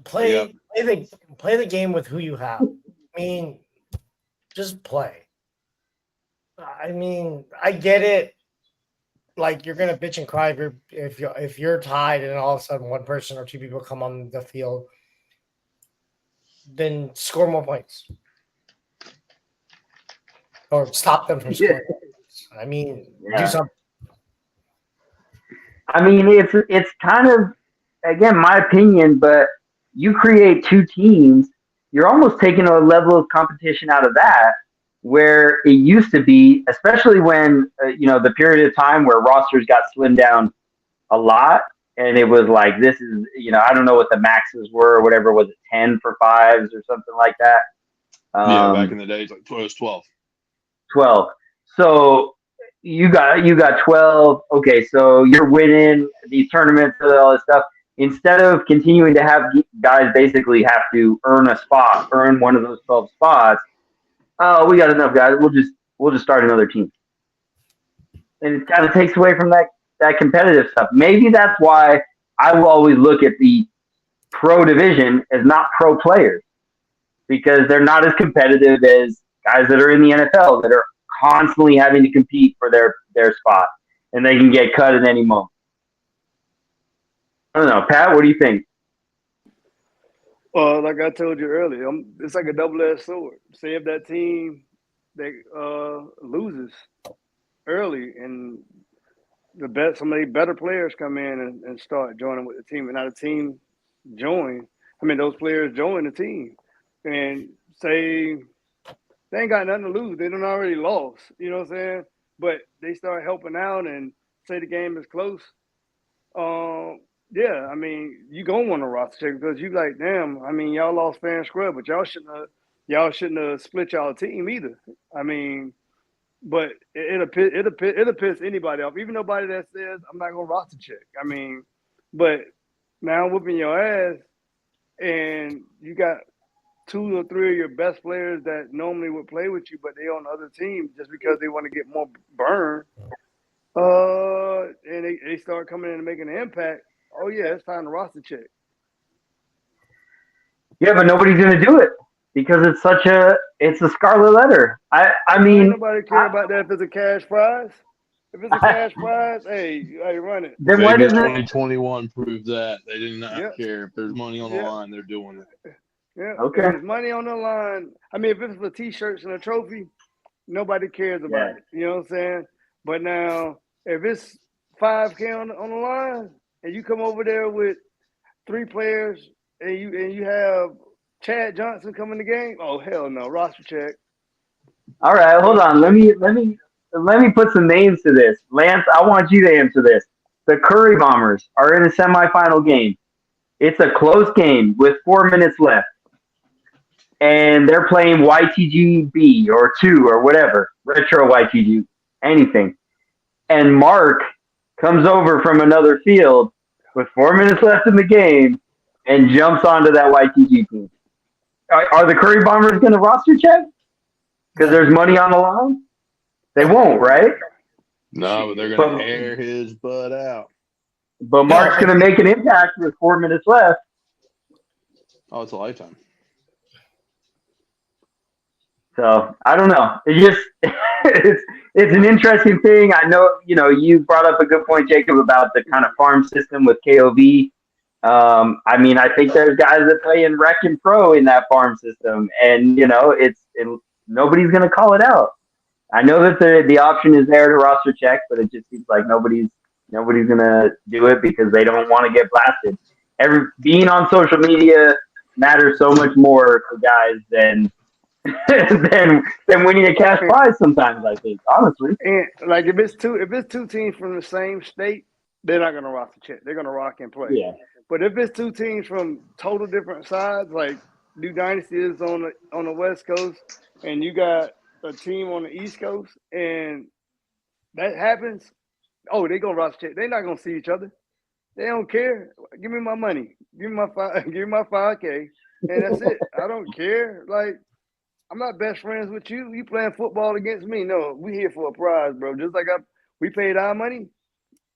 Play the game with who you have. I mean, just play. I mean, I get it. Like, you're gonna bitch and cry if you're tied and all of a sudden one person or two people come on the field, then score more points or stop them from scoring. I mean, do something. I mean, it's kind of, again, my opinion, but you create two teams, you're almost taking a level of competition out of that, where it used to be, especially when, the period of time where rosters got slimmed down a lot. And it was like, this is, I don't know what the maxes were or whatever. Was it 10 for fives or something like that? Back in the days, like it was 12. 12. So you got 12. Okay, so you're winning these tournaments and all this stuff. Instead of continuing to have guys basically have to earn one of those 12 spots. Oh, we got enough guys. We'll just start another team. And it kind of takes away from that competitive stuff. Maybe that's why I will always look at the pro division as not pro players, because they're not as competitive as guys that are in the NFL that are constantly having to compete for their spot, and they can get cut at any moment. I don't know, Pat, what do you think? Like I told you earlier, it's like a double-edged sword. Say if that team loses early and some of the better players come in and start joining with the team, and now the team those players join the team, and say they ain't got nothing to lose. They done already lost. You know what I'm saying? But they start helping out and say the game is close. Yeah, I mean, you gonna want to roster check because you like, damn. I mean, y'all lost fair and square, but y'all shouldn't have split y'all team either. I mean, but it'll piss anybody off, even nobody that says I'm not gonna roster check. I mean, but now I'm whooping your ass, and you got 2 or 3 of your best players that normally would play with you, but they on the other team just because they want to get more burn. And they start coming in and making an impact. Oh yeah, it's time to roster check. Yeah, but nobody's going to do it because it's a scarlet letter. I mean, Ain't nobody care about that if it's a cash prize. If it's a cash prize, hey, run it. Then why Vegas doesn't 2021 proved that they did not Yep. care if there's money on the Yep. line, they're doing it. Yeah. Okay. If there's money on the line, I mean, if it's the T-shirts and a trophy, nobody cares about it. You know what I'm saying? But now, if it's $5K on the line, and you come over there with 3 players, and you have Chad Johnson coming to the game, oh hell no, roster check. All right, hold on. Let me put some names to this. Lance, I want you to answer this. The Curry Bombers are in a semifinal game. It's a close game with 4 minutes left. And they're playing YTGB or 2 or whatever, retro YTG, anything. And Mark comes over from another field with 4 minutes left in the game and jumps onto that YTG team. Are the Curry Bombers going to roster check? Because there's money on the line? They won't, right? No, but they're going to air his butt out. But Mark's going to make an impact with 4 minutes left. Oh, it's a lifetime. So I don't know. It just it's an interesting thing. I know you brought up a good point, Jacob, about the kind of farm system with KOV. I mean, I think there's guys that play in rec and pro in that farm system, and nobody's going to call it out. I know that the option is there to roster check, but it just seems like nobody's going to do it because they don't want to get blasted. Being on social media matters so much more for guys than winning a cash prize sometimes, I think, honestly. And like if it's two teams from the same state, they're not gonna roster check. They're gonna rock and play. Yeah. But if it's 2 teams from total different sides, like New Dynasty is on the West Coast, and you got a team on the East Coast, and that happens, they're gonna roster check. They're not gonna see each other. They don't care. Give me my money. Give me my $5K, and that's it. I don't care. Like, I'm not best friends with you. You playing football against me. No, we here for a prize, bro. Just like we paid our money.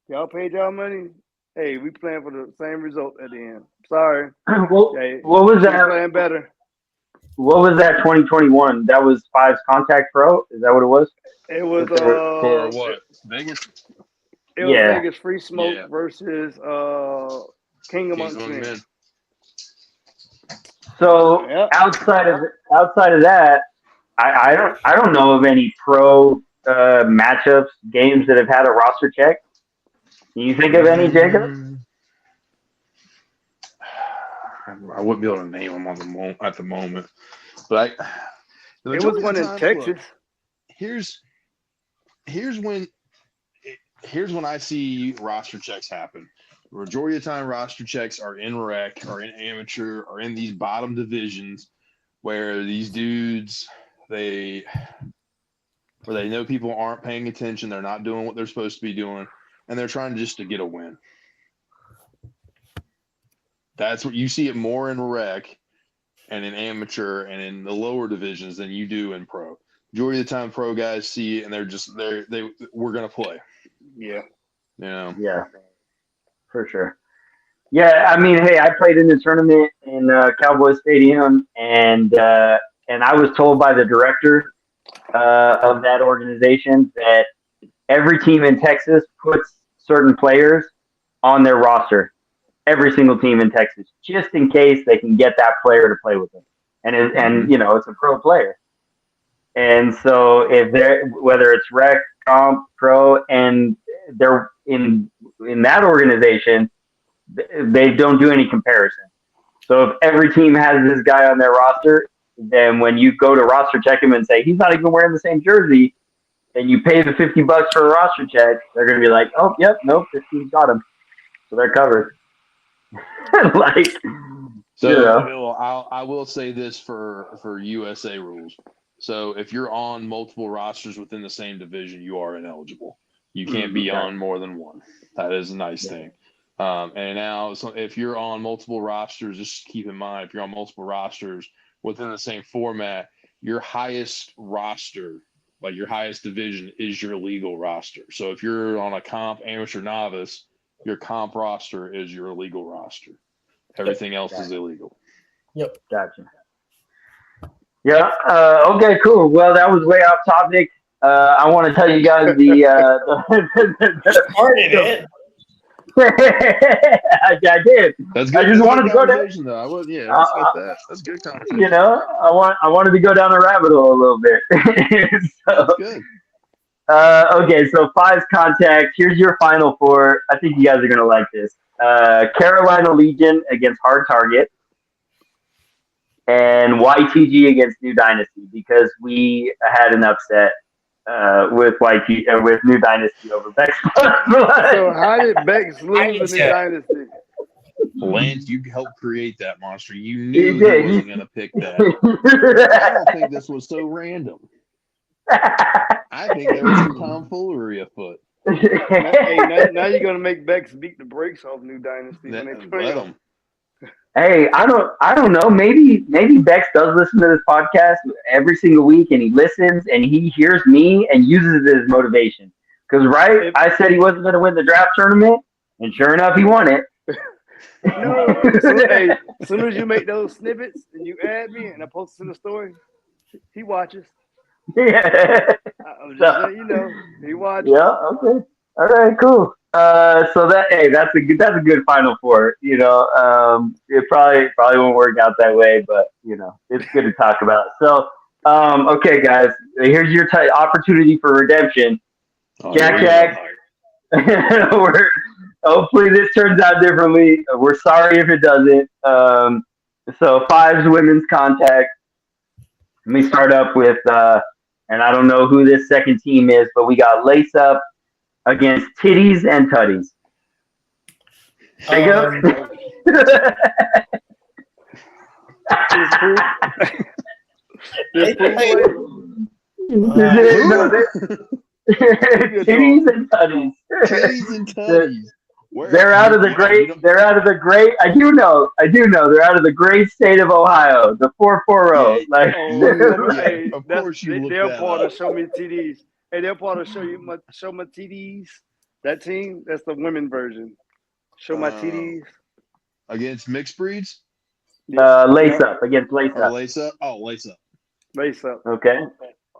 Y'all paid y'all money. Hey, we playing for the same result at the end. Sorry. What was that? Playing better. What was that 2021? That was Five's Contact Pro? Is that what it was? It was for what? Vegas? It was Vegas Free Smoke versus King Amongst Men. So outside of that, I don't know of any pro matchups games that have had a roster check. Can you think of any, Jacob? I wouldn't be able to name them at the moment, but it was one in Texas. Look, here's when I see roster checks happen. The majority of the time, roster checks are in rec, or in amateur, or in these bottom divisions where these dudes where they know people aren't paying attention, they're not doing what they're supposed to be doing, and they're trying just to get a win. That's what you see it more in rec and in amateur and in the lower divisions than you do in pro. Majority of the time, pro guys see it and we're gonna play. Yeah. Yeah, for sure. Yeah, I mean, hey, I played in the tournament in Cowboy Stadium, and I was told by the director of that organization that every team in Texas puts certain players on their roster. Every single team in Texas, just in case they can get that player to play with them, and it's a pro player. And so whether it's rec, comp, pro, and they're in that organization, they don't do any comparison. So if every team has this guy on their roster, then when you go to roster check him and say he's not even wearing the same jersey, and you pay the $50 for a roster check, they're going to be like, oh, yep, nope, this team's got him, so they're covered. I will say this for USA rules. So if you're on multiple rosters within the same division, you are ineligible. You can't be on more than one. That is a nice thing. And now, so if you're on multiple rosters, just keep in mind, if you're on multiple rosters within the same format, your highest roster, like your highest division, is your legal roster. So if you're on a comp, amateur, novice, your comp roster is your legal roster. Everything else is illegal. Yep. Gotcha. Yeah. Okay, cool. Well, that was way off topic. I want to tell you guys Started it. I did. That's good. I just That's wanted good to go down. conversation, though. I was, yeah, let's get that. That's good conversation. You know, I wanted to go down the rabbit hole a little bit. So, That's good. okay, so fives contact. Here's your final four. I think you guys are gonna like this. Carolina Legion against Hard Target, and YTG against New Dynasty because we had an upset with with New Dynasty over Bex. So how did Bex lose in the Yeah. dynasty? Lance, you helped create that monster. You He knew he did. wasn't going to pick that. I don't think this was so random. I think there was some tomfoolery afoot. Hey, now you're gonna make Bex beat the brakes off New Dynasty when they play Let them. him. Hey, I don't know. Maybe Bex does listen to this podcast every single week, and he listens and he hears me and uses it as motivation. Because I said he wasn't going to win the draft tournament, and sure enough, he won it. No, hey, as soon as you make those snippets and you add me and I post it in the story, he watches. Yeah. I'm just letting you know, he watches. Yeah. Okay. All right. Cool. So that's a good final four. You know, it probably won't work out that way, but you know, it's good to talk about. So, okay, guys, here's your opportunity for redemption. Jack. Hopefully this turns out differently. We're sorry if it doesn't. So fives women's contact. Let me start up with, and I don't know who this second team is, but we got Lace Up against Titties and Tutties. Jacob? Titties and Tutties. Titties and tutties. They're out of the great. I do know. They're out of the great state of Ohio, the 440. Hey, of course you looked they're that part up. of Show Me TDs. Hey, they're part of Show My TDs. That team, that's the women version. Show My TDs. Against mixed breeds? Lace Up against Lace Or Up. Lace Up? Oh, Lace Up. Lace Up. Okay.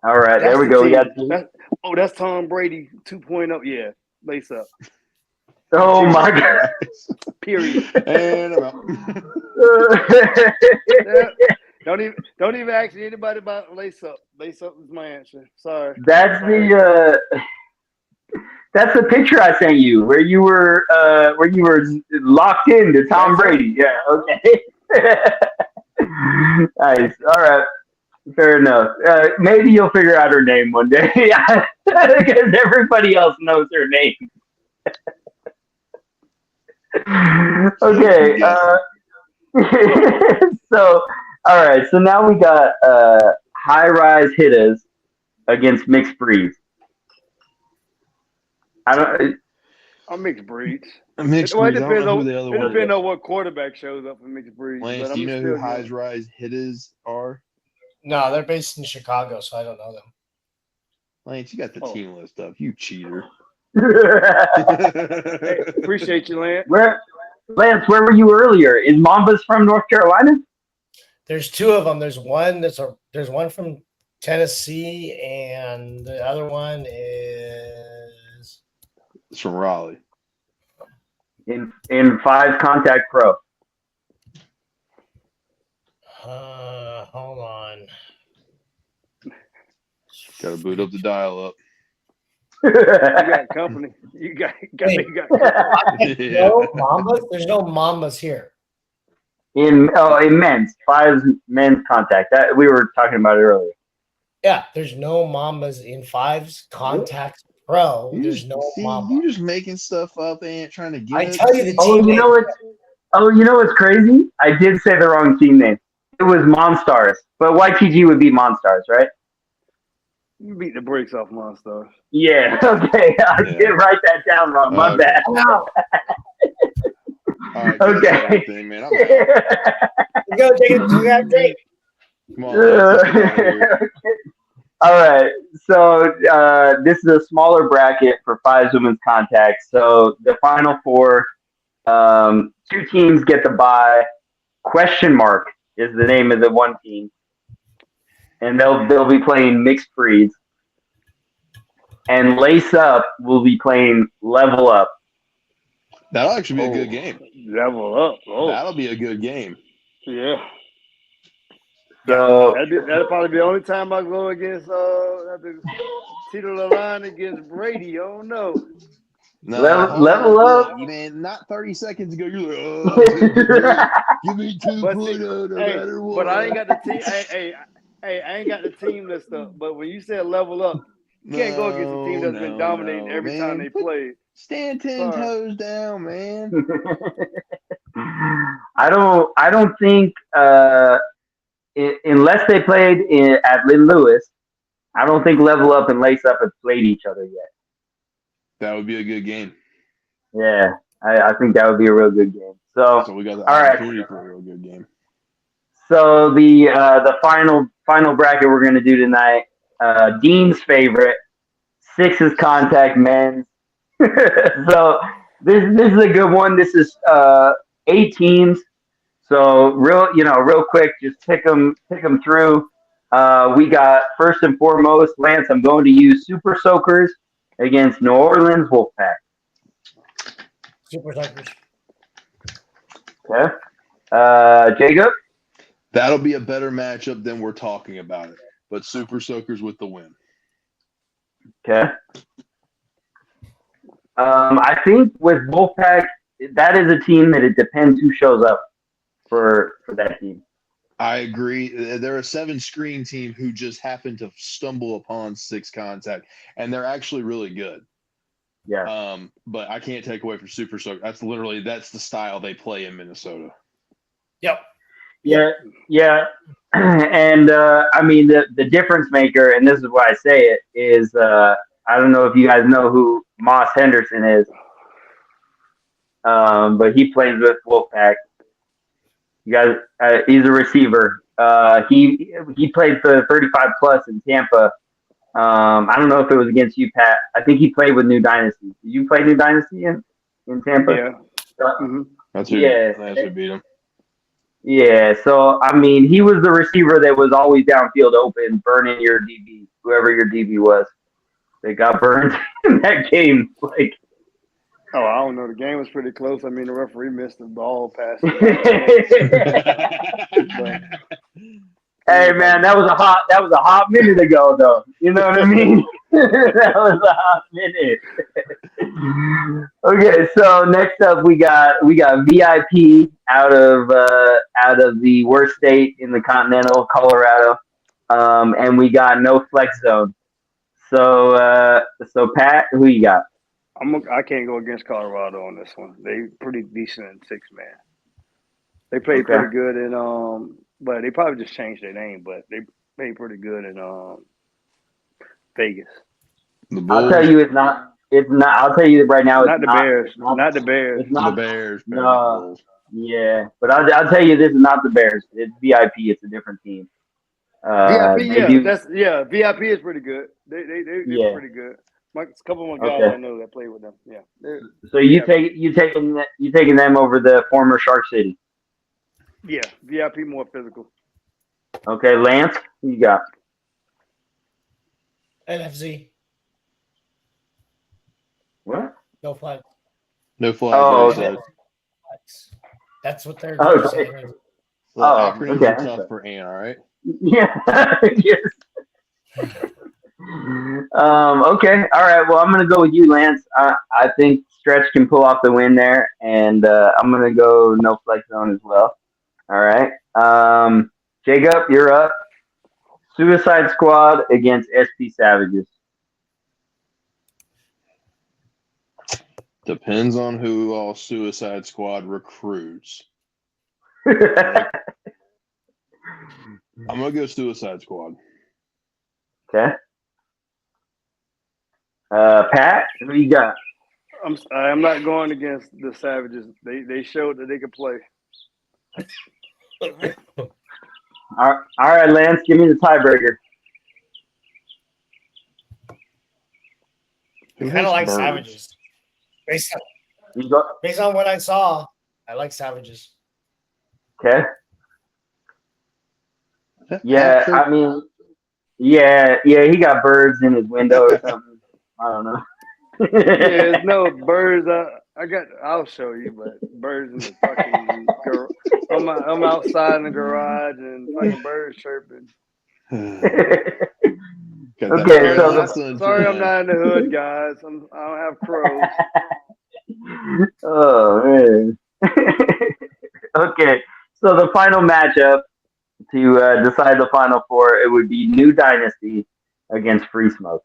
All right. That's there we the go. We team. got. That's Tom Brady 2.0. Yeah, Lace Up. Oh my God. Period. And I'm out. Yeah. Don't even ask anybody about Lace Up. Lace Up is my answer. Sorry. That's the picture I sent you where you were locked into Tom Brady. Yeah. Okay. Nice. All right. Fair enough. Maybe you'll figure out her name one day. Because everybody else knows her name. Okay. So, all right. So now we got high-rise hitters against mixed breeds. I'm mixed breeds. Mixed Well, it breeds. I don't know who the other one depends is. on what quarterback shows up in mixed breeds. Lance, do you know who Highs Rise Hitters are? No, they're based in Chicago, so I don't know them. Lance, you got the team list up. You cheater. Hey, appreciate you, Lance. Lance, where were you earlier? Is Mambas from North Carolina? There's two of them. There's one from Tennessee, and the other one is It's from Raleigh. In five contact pro. Hold on. Got to boot up the dial up. You got company. You got company. No Mambas. There's no Mambas here. In men's fives men's contact that we were talking about it earlier. Yeah, there's no Mambas in fives contact pro. There's no Mamba. You just making stuff up and trying to get. I tell you the team. You know what's crazy? I did say the wrong team name. It was Monstars, but YTG would be Monstars, right? You beat the brakes off Monstars. Yeah. Okay. I did write that down wrong. My bad. No. Right, okay. Thing, man. Go take it to that date. Come on. All right. So this is a smaller bracket for fives women's contact. So the final four, two teams get the bye. Question mark is the name of the one team, and they'll be playing mixed breeds. and Lace Up will be playing Level Up. That'll actually be a good game. Level up. Oh, That'll be a good game. yeah. So That'll probably be the only time I go against have to teeter the line against Brady. Oh no. No, Level Up. Look, man, not 30 seconds ago, you're like, oh, give me 2.0 no matter what. But I ain't got the team. I ain't got the team list up. But when you said level up, you can't go against a team that's been dominating every time they play. Stand 10 toes down, man. I don't think unless they played at Lynn Lewis, I don't think Level Up and Lace Up have played each other yet. That would be a good game. Yeah, I think that would be a real good game. So we got the all right. opportunity for a real good game. So the final bracket we're gonna do tonight, Dean's favorite, Sixes Contact Men's. So this is a good one. This is 8 teams. So real quick, just pick them through. We got first and foremost, Lance. I'm going to use Super Soakers against New Orleans Wolfpack. Super Soakers. Okay. Jacob. That'll be a better matchup than we're talking about it. But Super Soakers with the win. Okay. I think with Wolfpack, that is a team that it depends who shows up for that team. I agree. They're a 7-screen team who just happened to stumble upon 6 contact, and they're actually really good. Yeah. But I can't take away from Super Soakers. That's the style they play in Minnesota. Yep. Yeah. And I mean the difference maker, and this is why I say it, is I don't know if you guys know who Moss Henderson is, but he plays with Wolfpack. You guys, he's a receiver. He played for 35 plus in Tampa. I don't know if it was against you, Pat. I think he played with New Dynasty. Did you play New Dynasty in Tampa? Yeah. Mm-hmm. That's who beat him. Yeah, so I mean, he was the receiver that was always downfield open, burning your DB, whoever your DB was. They got burned in that game. Like, oh, I don't know. The game was pretty close. I mean, the referee missed the ball pass. Hey man, that was a hot minute ago, though. You know what I mean? That was a hot minute. Okay, so next up we got VIP out of the worst state in the continental, Colorado, and we got no flex zone. So Pat, who you got? I can't go against Colorado on this one. They pretty decent in 6-man. They played pretty good in but they probably just changed their name. But they played pretty good in Vegas. I'll tell you, it's not. I'll tell you right now, not the Bears. Not the Bears. It's not the Bears. No. Yeah, but I'll tell you, this is not the Bears. It's VIP. It's a different team. VIP, VIP is pretty good. They're pretty good. A couple of guys I know that play with them. Yeah. So you taking them over the former Shark City? Yeah, VIP more physical. Okay, Lance, who you got? NFC. What? No flag. No flag. Oh, okay. That's what they're saying. Acronyms are tough for Ant, all right? Yeah. Yes. Okay. All right. Well, I'm gonna go with you, Lance. I think Stretch can pull off the win there, and I'm gonna go no flex zone as well. All right. Jacob, you're up. Suicide Squad against SP Savages. Depends on who all Suicide Squad recruits. I'm gonna go Suicide Squad. Okay. Pat, who you got? I'm not going against the Savages. They showed that they could play. All right, Lance, give me the tiebreaker. I kind of like Savages. Based on what I saw, I like Savages. Okay. Yeah, I mean, yeah, he got birds in his window or something. I don't know. Yeah, no birds. I'll show you, but birds in the fucking I'm outside in the garage and fucking birds chirping. Got that Okay, straight so out the, of sunshine. Sorry, I'm not in the hood, guys. I don't have crows. oh man. Okay, so the final matchup to decide the final four, it would be New Dynasty against Free Smoke.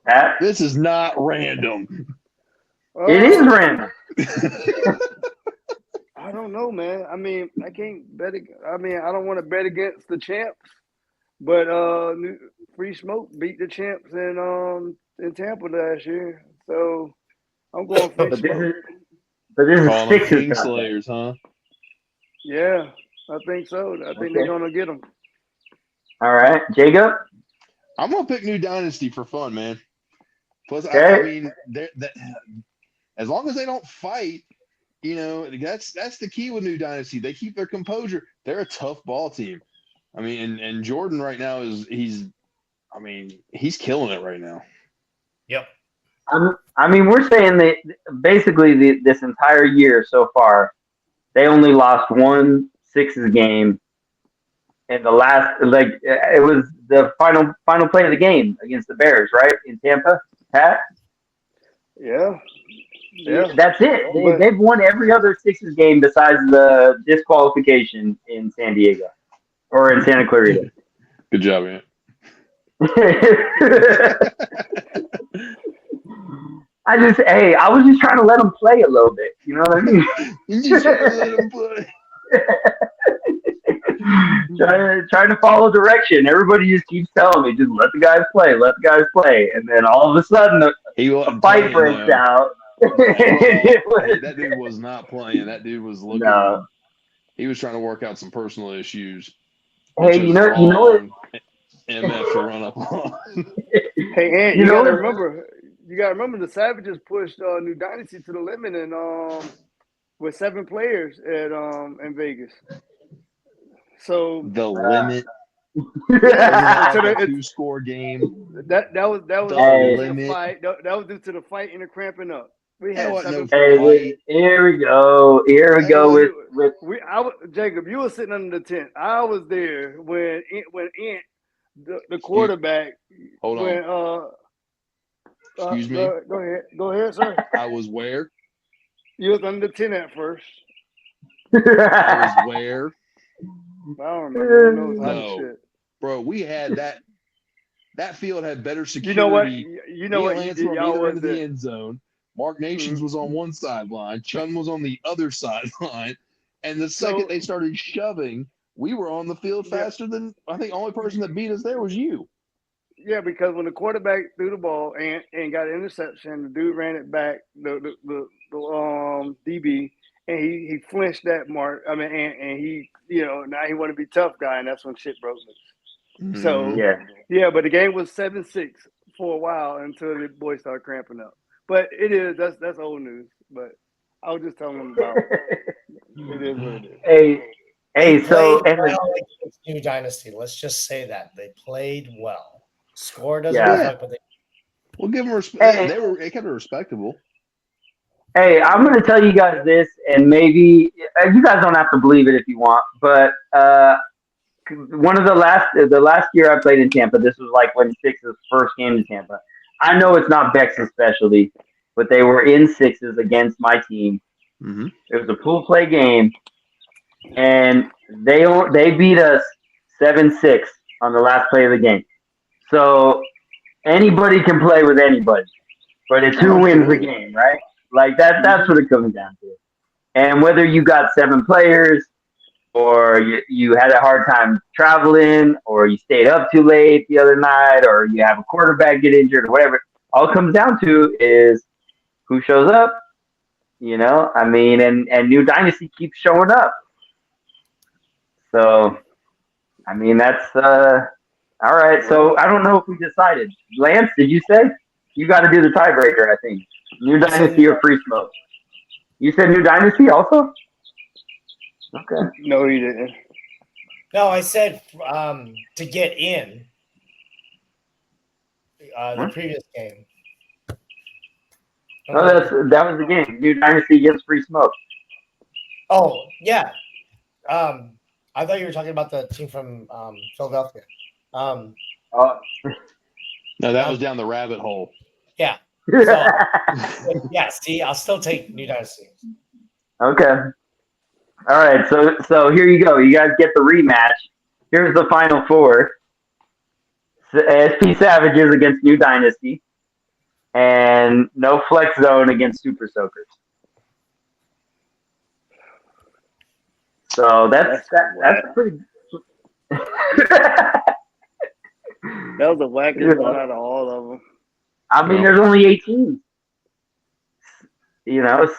Pat? This is not random. It is random. I don't know, man. I mean, I can't bet. I mean, I don't want to bet against the champs, but Free Smoke beat the champs in Tampa last year, so I'm going Free But this Smoke. is but this is Calling them Sixers. King Slayers, huh? Yeah, I think so. I think they're gonna get them. All right, Jacob. I'm gonna pick New Dynasty for fun, man. Plus, Okay. I mean, as long as they don't fight, that's the key with New Dynasty. They keep their composure. They're a tough ball team. I mean, and Jordan right now he's killing it right now. Yep. I mean, we're saying that basically this entire year so far, they only lost one Sixers game, and the last it was the final play of the game against the Bears, right in Tampa. Pat? Yeah. That's it. They've won every other Sixers game besides the disqualification in San Diego or in Santa Clarita. Good job, man. I was just trying to let them play a little bit. You know what I mean? You just trying to let them play. trying to follow direction. Everybody just keeps telling me, just let the guys play. And then all of a sudden, a fight breaks out. That dude was not playing. That dude was looking. No. He was trying to work out some personal issues. Hey, you know what? MF to run up on. Hey, Ant, you gotta remember the Savages pushed New Dynasty to the limit and with 7 players at in Vegas. So the limit. Yeah, like a 2-score game. That was the limit. Fight. That was due to the fight and the cramping up. We had 7 players. Here we go. With Jacob, you were sitting under the tent. I was there when Ant, the quarterback. Hold on. Excuse me. Go ahead, sir. I was where? You was under the tent at first. I was where? I don't remember. No, shit. Bro, we had that. That field had better security. You know what? You did. Y'all was was into the end zone. Mark Nations was on one sideline. Chun was on the other sideline. And the second they started shoving, we were on the field faster than I think. Only person that beat us there was you. Yeah, because when the quarterback threw the ball and got an interception, the dude ran it back. The DB. And he flinched that mark. I mean, and he, now he want to be tough guy, and that's when shit broke loose. So but the game was 7-6 for a while until the boys started cramping up. But that's old news. But I was just telling them about it is what it is. Hey, so New Dynasty. Let's just say that they played well. Score doesn't reflect, but we'll give them respect. They kept it respectable. Hey, I'm going to tell you guys this, and maybe you guys don't have to believe it if you want, but one of the last year I played in Tampa, this was like when Sixers first came to Tampa. I know it's not Bex's specialty, but they were in Sixes against my team. Mm-hmm. It was a pool play game, and they beat us 7-6 on the last play of the game. So anybody can play with anybody, but it's who wins the game, right? Like that's what it comes down to. And whether you got 7 players or you had a hard time traveling or you stayed up too late the other night or you have a quarterback get injured or whatever, all it comes down to is who shows up, I mean, and New Dynasty keeps showing up. So, I mean, that's all right. So I don't know if we decided. Lance, did you say? You got to do the tiebreaker, I think. New Dynasty or Free Smoke? You said New Dynasty also? Okay. No, he didn't. No, I said to get in. the previous game. Oh, that was the game. New Dynasty gets free smoke. Oh yeah. I thought you were talking about the team from Philadelphia. Oh. No, that was down the rabbit hole. Yeah. So, yeah. See, I'll still take New Dynasty. Okay. All right. So here you go. You guys get the rematch. Here's the final four. SP Savages against New Dynasty, and no flex zone against Super Soakers. So that's pretty. That was the wackest one out of all of them. I mean, there's only 18.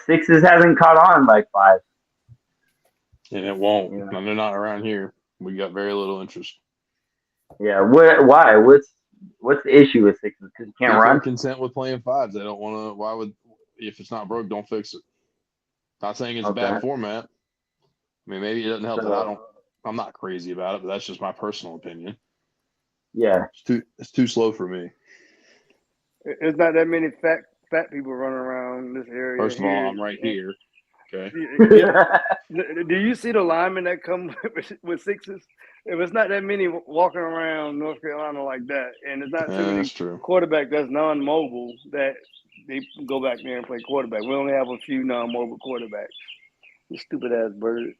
Sixes hasn't caught on like 5. And it won't. Yeah. And they're not around here. We got very little interest. Yeah. Why? What's the issue with sixes? Because you can't People run. are content with playing 5s. They don't want to. Why would? If it's not broke, don't fix it. Not saying it's a bad format. I mean, maybe it doesn't help that I'm not crazy about it, but that's just my personal opinion. Yeah. It's too slow for me. It's not that many fat people running around this area. First of all, I'm right here. Okay. Yeah. Do you see the linemen that come with sixes? If it's not that many walking around North Carolina like that, and it's not too many quarterback that's non-mobile that they go back there and play quarterback. We only have a few non-mobile quarterbacks. You stupid ass bird.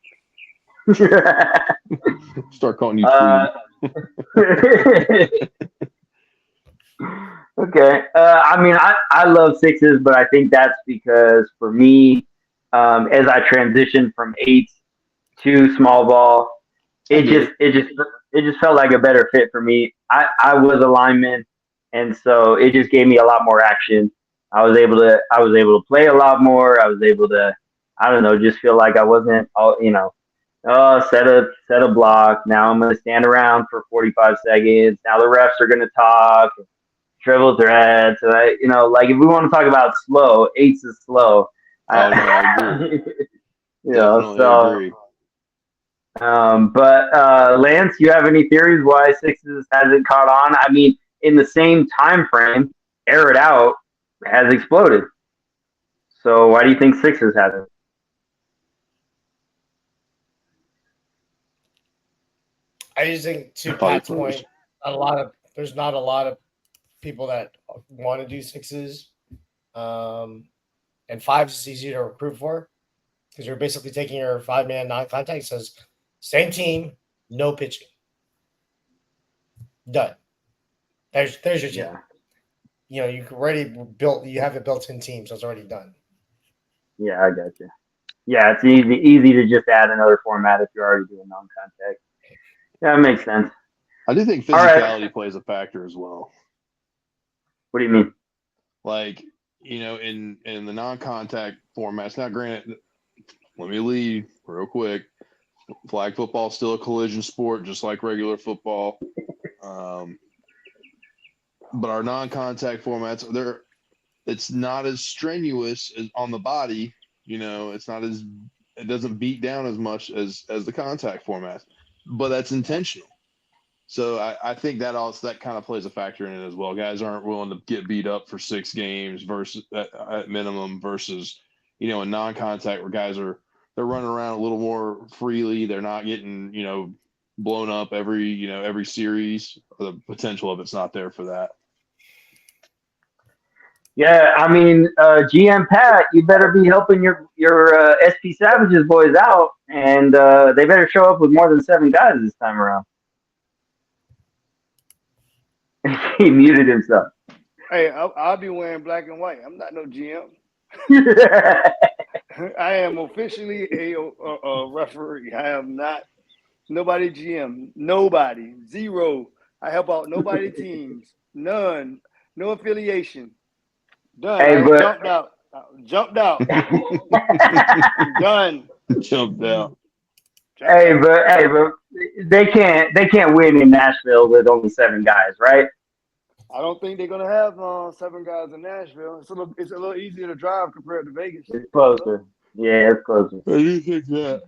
Start calling you Okay. I mean, I love sixes, but I think that's because for me, as I transitioned from 8 to small ball, it just felt like a better fit for me. I was a lineman, and so it just gave me a lot more action. I was able to play a lot more. I was able to, I don't know, just feel like I wasn't set a block. Now I'm going to stand around for 45 seconds. Now the refs are going to talk, triple threats. So like if we want to talk about slow, 8s is slow. I agree. Agree. But Lance, you have any theories why 6s hasn't caught on? I mean, in the same time frame, air it out has exploded. So why do you think 6s hasn't? I just think to Pat's point, there's not a lot of people that want to do 6s, and 5s is easy to recruit for because you're basically taking your 5-man non-contact. It says same team, no pitching, done. There's your team. Yeah. You already built. You have a built-in team, so it's already done. Yeah, I got you. Yeah, it's easy to just add another format if you're already doing non-contact. Yeah, that makes sense. I do think physicality plays a factor as well. What do you mean? Like, in the non-contact formats. Now, granted, let me lead real quick. Flag football is still a collision sport, just like regular football. But our non-contact formats, it's not as strenuous on the body. It's not it doesn't beat down as much as the contact formats, but that's intentional. So I think that kind of plays a factor in it as well. Guys aren't willing to get beat up for 6 games versus at minimum versus, a non-contact where guys they're running around a little more freely. They're not getting, blown up every series. The potential of it's not there for that. Yeah, I mean, GM Pat, you better be helping your SP Savages boys out, and they better show up with more than 7 guys this time around. He muted himself. Hey, I'll be wearing black and white. I'm not no GM. I am officially a referee. I am not nobody GM. Nobody. 0. I help out nobody teams. None. No affiliation. Done. Hey, Jumped out. Done. Jumped out. Hey, but they can't win in Nashville with only 7 guys, right? I don't think they're gonna have 7 guys in Nashville. It's a little easier to drive compared to Vegas. It's closer. Yeah, it's closer. I do think that.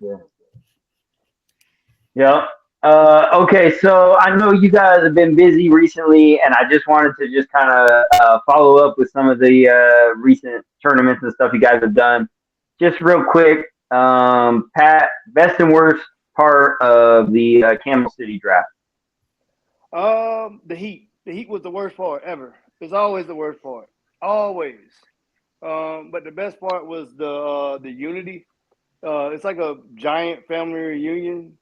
Yeah. Okay, so I know you guys have been busy recently, and I just wanted to just kind of follow up with some of the recent tournaments and stuff you guys have done. Just real quick, Pat, best and worst part of the Camel City draft. The heat. The heat was the worst part ever. It's always the worst part. Always. But the best part was the unity. It's like a giant family reunion.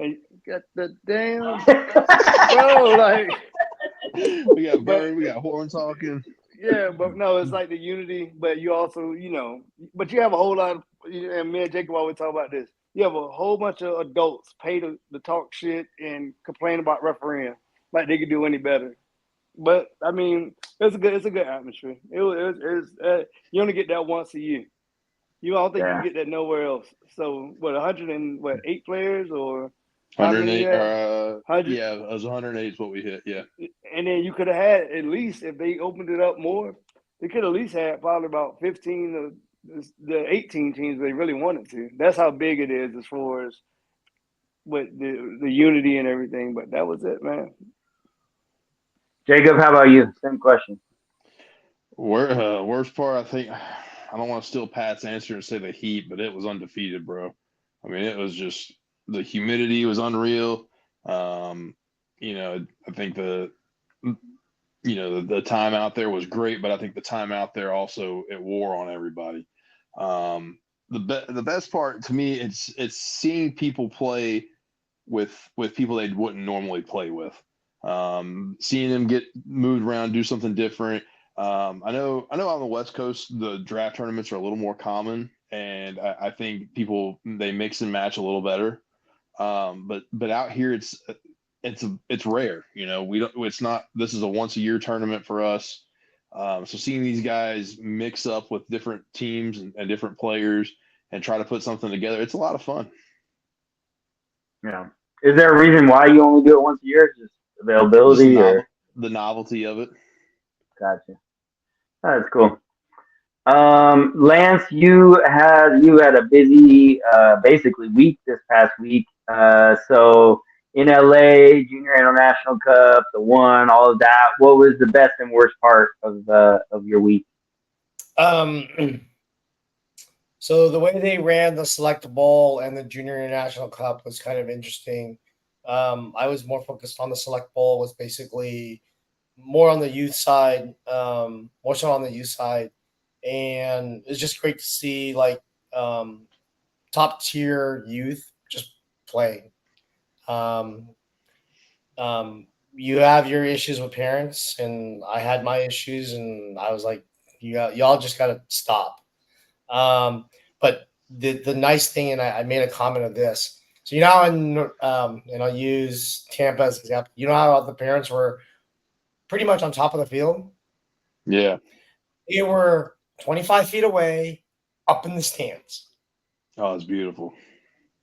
And got the damn bro, like We got but Bird, we got Horn talking. yeah, but no, it's like the unity, but you also, but you have a whole lot of, and me and Jacob always talk about this. You have a whole bunch of adults paid to talk shit and complain about refereeing like they could do any better. But I mean, it's a good atmosphere. You only get that once a year. You don't think you Yeah. can get that nowhere else. So what, 108 players or how many 108, you had? 100, yeah, it was 108 is what we hit. Yeah. and then you could have had at least, if they opened it up more, they could at least had probably about 15 of the 18 teams they really wanted to. That's how big it is as far as with the unity and everything. But that was it, man. Jacob, how about you? Same question. Worst part, I think, I don't want to steal Pat's answer and say the heat, but it was undefeated, bro. I mean, it was just the humidity was unreal. I think the time out there was great, but I think the time out there also it wore on everybody. The best part to me, it's seeing people play with people they wouldn't normally play with. Seeing them get moved around, do something different. I know on the West Coast the draft tournaments are a little more common, and I think people they mix and match a little better. But out here it's rare. We don't. It's not. This is a once a year tournament for us. So seeing these guys mix up with different teams and different players and try to put something together, it's a lot of fun. Yeah. Is there a reason why you only do it once a year? Just Just availability, or the novelty of it. gotcha? That's cool. Lance, you had a busy basically week this past week. So in LA, Junior International Cup, the one, all of that. What was the best and worst part of your week? So the way they ran the Select Bowl and the Junior International Cup was kind of interesting. I was more focused on the Select Bowl, was basically more on the youth side, more so on the youth side, and it's just great to see like top tier youth just playing. Um, you have your issues with parents, and I had my issues, and I was like, y'all just gotta stop. But the nice thing, and I made a comment of this. So and I'll use Tampa as an example. You know how the parents were pretty much on top of the field. Yeah. They were 25 feet away, up in the stands. Oh, it's beautiful.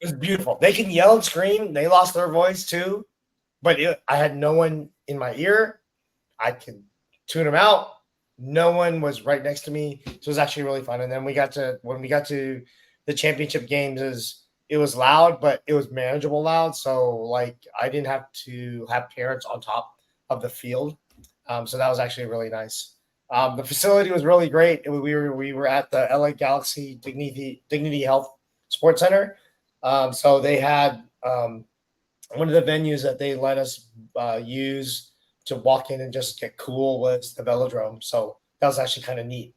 It was beautiful. They can yell and scream. They lost their voice too, but I had no one in my ear. I could tune them out. No one was right next to me, so it was actually really fun. And then when we got to the championship games, it was loud, but it was manageable loud. So like I didn't have to have parents on top of the field, so that was actually really nice. The facility was really great. We were at the LA Galaxy Dignity Health Sports Center, so they had one of the venues that they let us use to walk in and just get cool was the Velodrome. So that was actually kind of neat,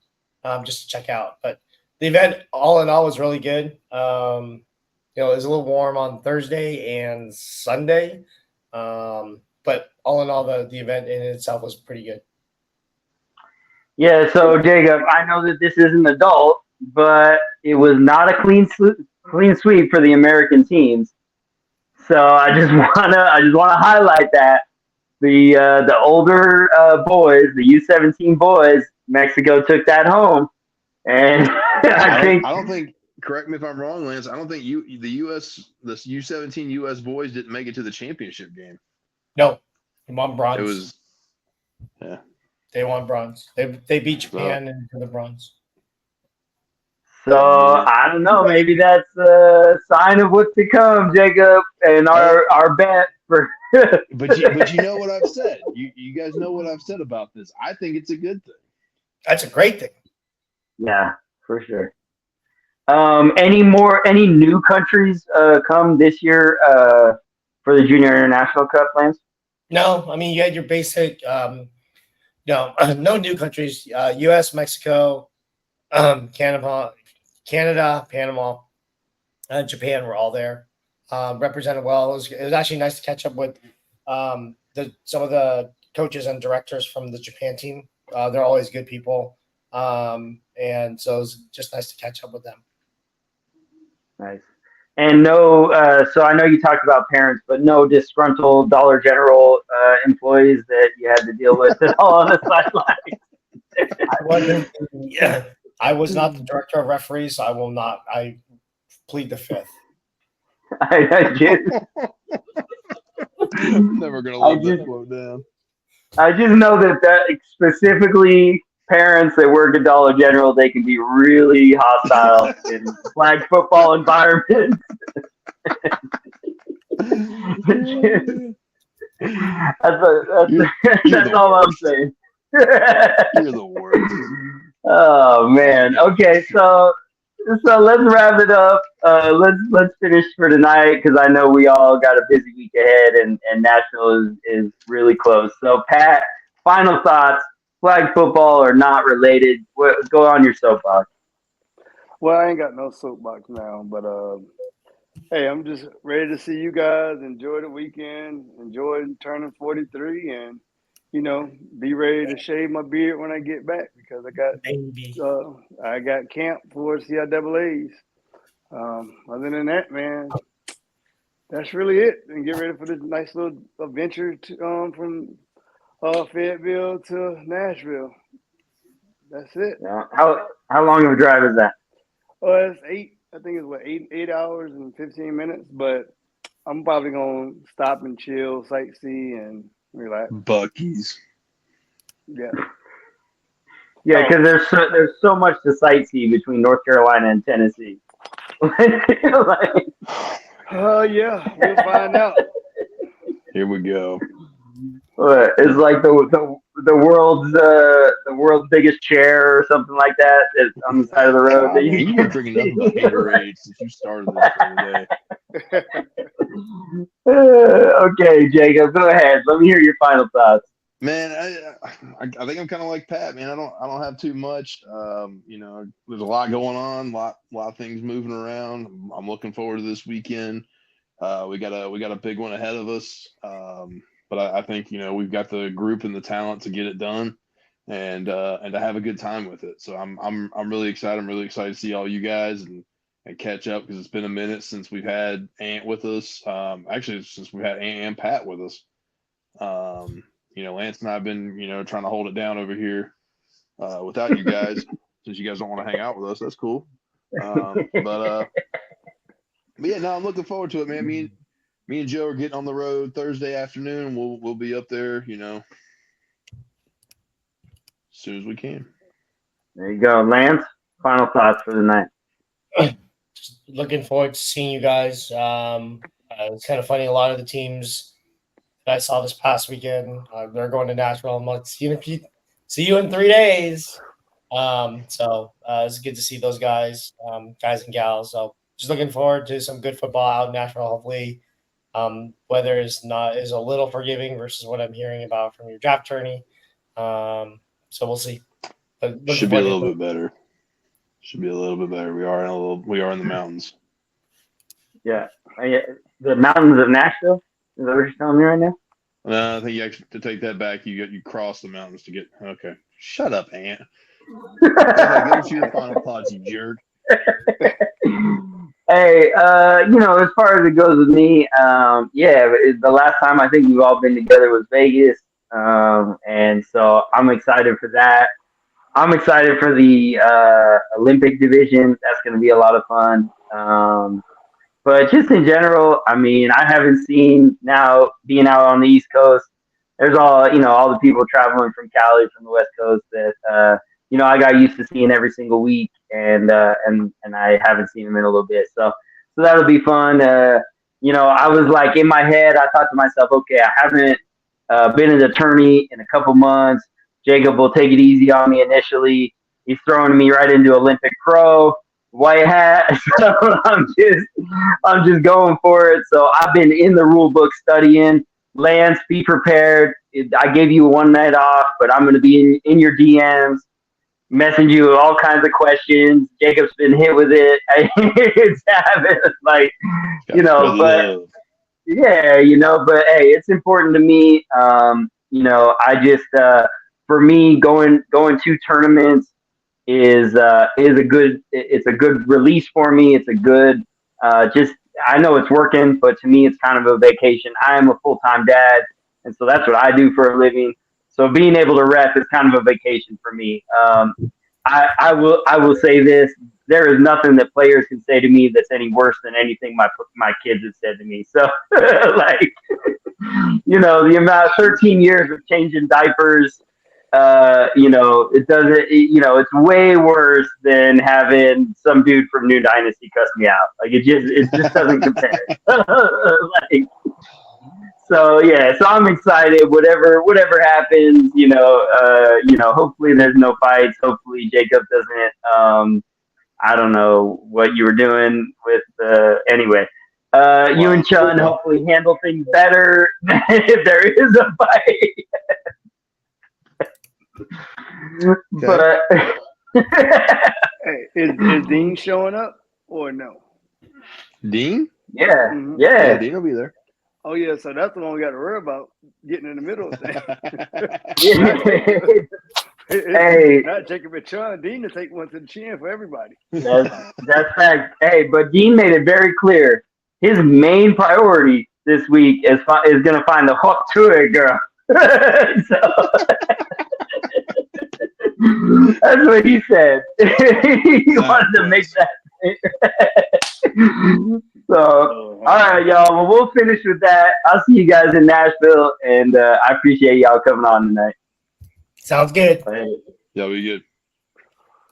just to check out. But the event, all in all, was really good. It was a little warm on Thursday and Sunday, but all in all, the event in itself was pretty good. Yeah. So Jacob, I know that this is an adult, but it was not a clean sweep for the American teams. So I just wanna highlight that the older boys, the U17 boys, Mexico took that home, and I think I don't think. Correct me if I'm wrong, Lance. I don't think the U17 US boys didn't make it to the championship game. No, they won bronze. It was, yeah. They won bronze. They beat So, Japan into the bronze. So I don't know. Maybe that's a sign of what's to come, Jacob, and our bet for. But you know what I've said. You guys know what I've said about this. I think it's a good thing. That's a great thing. Yeah, for sure. Any new countries come this year for the Junior International Cup, Lance? No, I mean you had your basic. No, no new countries. U.S., Mexico, Canada, Panama, Japan were all there. Represented well. It was actually nice to catch up with some of the coaches and directors from the Japan team. They're always good people, and so it was just nice to catch up with them. Nice. And no, so I know you talked about parents, but no disgruntled Dollar General employees that you had to deal with at all on the sideline. I was not the director of referees, so I will not. I plead the fifth. I just, Never gonna let that quote down. I just know that specifically parents that work at Dollar General, they can be really hostile in flag football environments. That's all I'm saying. You're the worst. Oh man. Okay, so let's wrap it up. Let's finish for tonight because I know we all got a busy week ahead, and Nashville is really close. So Pat, final thoughts. Flag football or not related? Go on your soapbox. Well, I ain't got no soapbox now, but hey, I'm just ready to see you guys enjoy the weekend, enjoy turning 43, and be ready to shave my beard when I get back because I got camp for CIAAs. Other than that, man, that's really it. And get ready for this nice little adventure from Fayetteville to Nashville. That's it. Yeah. How long of a drive is that? Oh, it's 8. I think it's 8 hours and 15 minutes. But I'm probably gonna stop and chill, sightsee, and relax. Buc-ee's. Yeah. Yeah, because there's so much to sightsee between North Carolina and Tennessee. Yeah, we'll find out. Here we go. It's like the world's biggest chair or something like that is on the side of the road. That You've been drinking nothing but Gatorade since you started this for today. Okay, Jacob, go ahead. Let me hear your final thoughts. Man, I think I'm kind of like Pat. Man, I don't have too much. There's a lot going on, lot of things moving around. I'm looking forward to this weekend. We got a big one ahead of us. But I think we've got the group and the talent to get it done, and to have a good time with it. So I'm really excited. I'm really excited to see all you guys and catch up because it's been a minute since we've had Ant with us. Actually, since we've had Ant and Pat with us. Lance and I have been trying to hold it down over here without you guys since you guys don't want to hang out with us. That's cool. But yeah, no, I'm looking forward to it, man. Me and Joe are getting on the road Thursday afternoon. We'll be up there, as soon as we can. There you go, Lance. Final thoughts for the night. Just looking forward to seeing you guys. It's kind of funny. A lot of the teams that I saw this past weekend, they're going to Nashville. I'm like, see you in 3 days. So it's good to see those guys and gals. So just looking forward to some good football out in Nashville. Hopefully. Weather is a little forgiving versus what I'm hearing about from your draft attorney. So we'll see. But should be a little bit better. We are in the mountains. Yeah. The mountains of Nashville. Is that what you're telling me right now? I think you actually to take that back. You cross the mountains to get. Okay. Shut up, Ant. Give us your final thoughts, you jerk. Hey, as far as it goes with me, the last time I think we've all been together was Vegas, and so I'm excited for that. I'm excited for the Olympic division. That's going to be a lot of fun. But just in general, I mean, I haven't seen now being out on the East Coast. There's all the people traveling from Cali, from the West Coast that I got used to seeing every single week, and I haven't seen him in a little bit. So that'll be fun. I was like in my head, I thought to myself, okay, I haven't been an attorney in a couple months. Jacob will take it easy on me initially. He's throwing me right into Olympic pro, white hat. So I'm just going for it. So I've been in the rule book studying. Lance, be prepared. I gave you one night off, but I'm going to be in your DMs, messaging you with all kinds of questions. Jacob's been hit with it. It's happened, like, but yeah, but hey, it's important to me. I just for me going to tournaments is a good release for me. It's a good I know it's working, but to me it's kind of a vacation. I am a full-time dad, and so that's what I do for a living. So being able to rep is kind of a vacation for me. I will say this: there is nothing that players can say to me that's any worse than anything my kids have said to me. So like, the amount 13 years of changing diapers. It doesn't. It's way worse than having some dude from New Dynasty cuss me out. Like it just doesn't compare. So yeah, so I'm excited. Whatever happens, hopefully there's no fights. Hopefully Jacob doesn't. I don't know what you were doing with. Anyway, you and Chun hopefully handle things better if there is a fight. But hey, is Dean showing up or no? Dean? Yeah, Mhm. yeah. Dean will be there. Oh yeah, so that's the one we got to worry about, getting in the middle of things. Hey, Not Jacob and Chun. Dean to take one to the chin for everybody. that's fact. Hey, but Dean made it very clear. His main priority this week is going to find the hook to it girl. That's what he said. He wanted to make that. So, all right, y'all. Well, we'll finish with that. I'll see you guys in Nashville, and I appreciate y'all coming on tonight. Sounds good. Hey. Yeah, we good.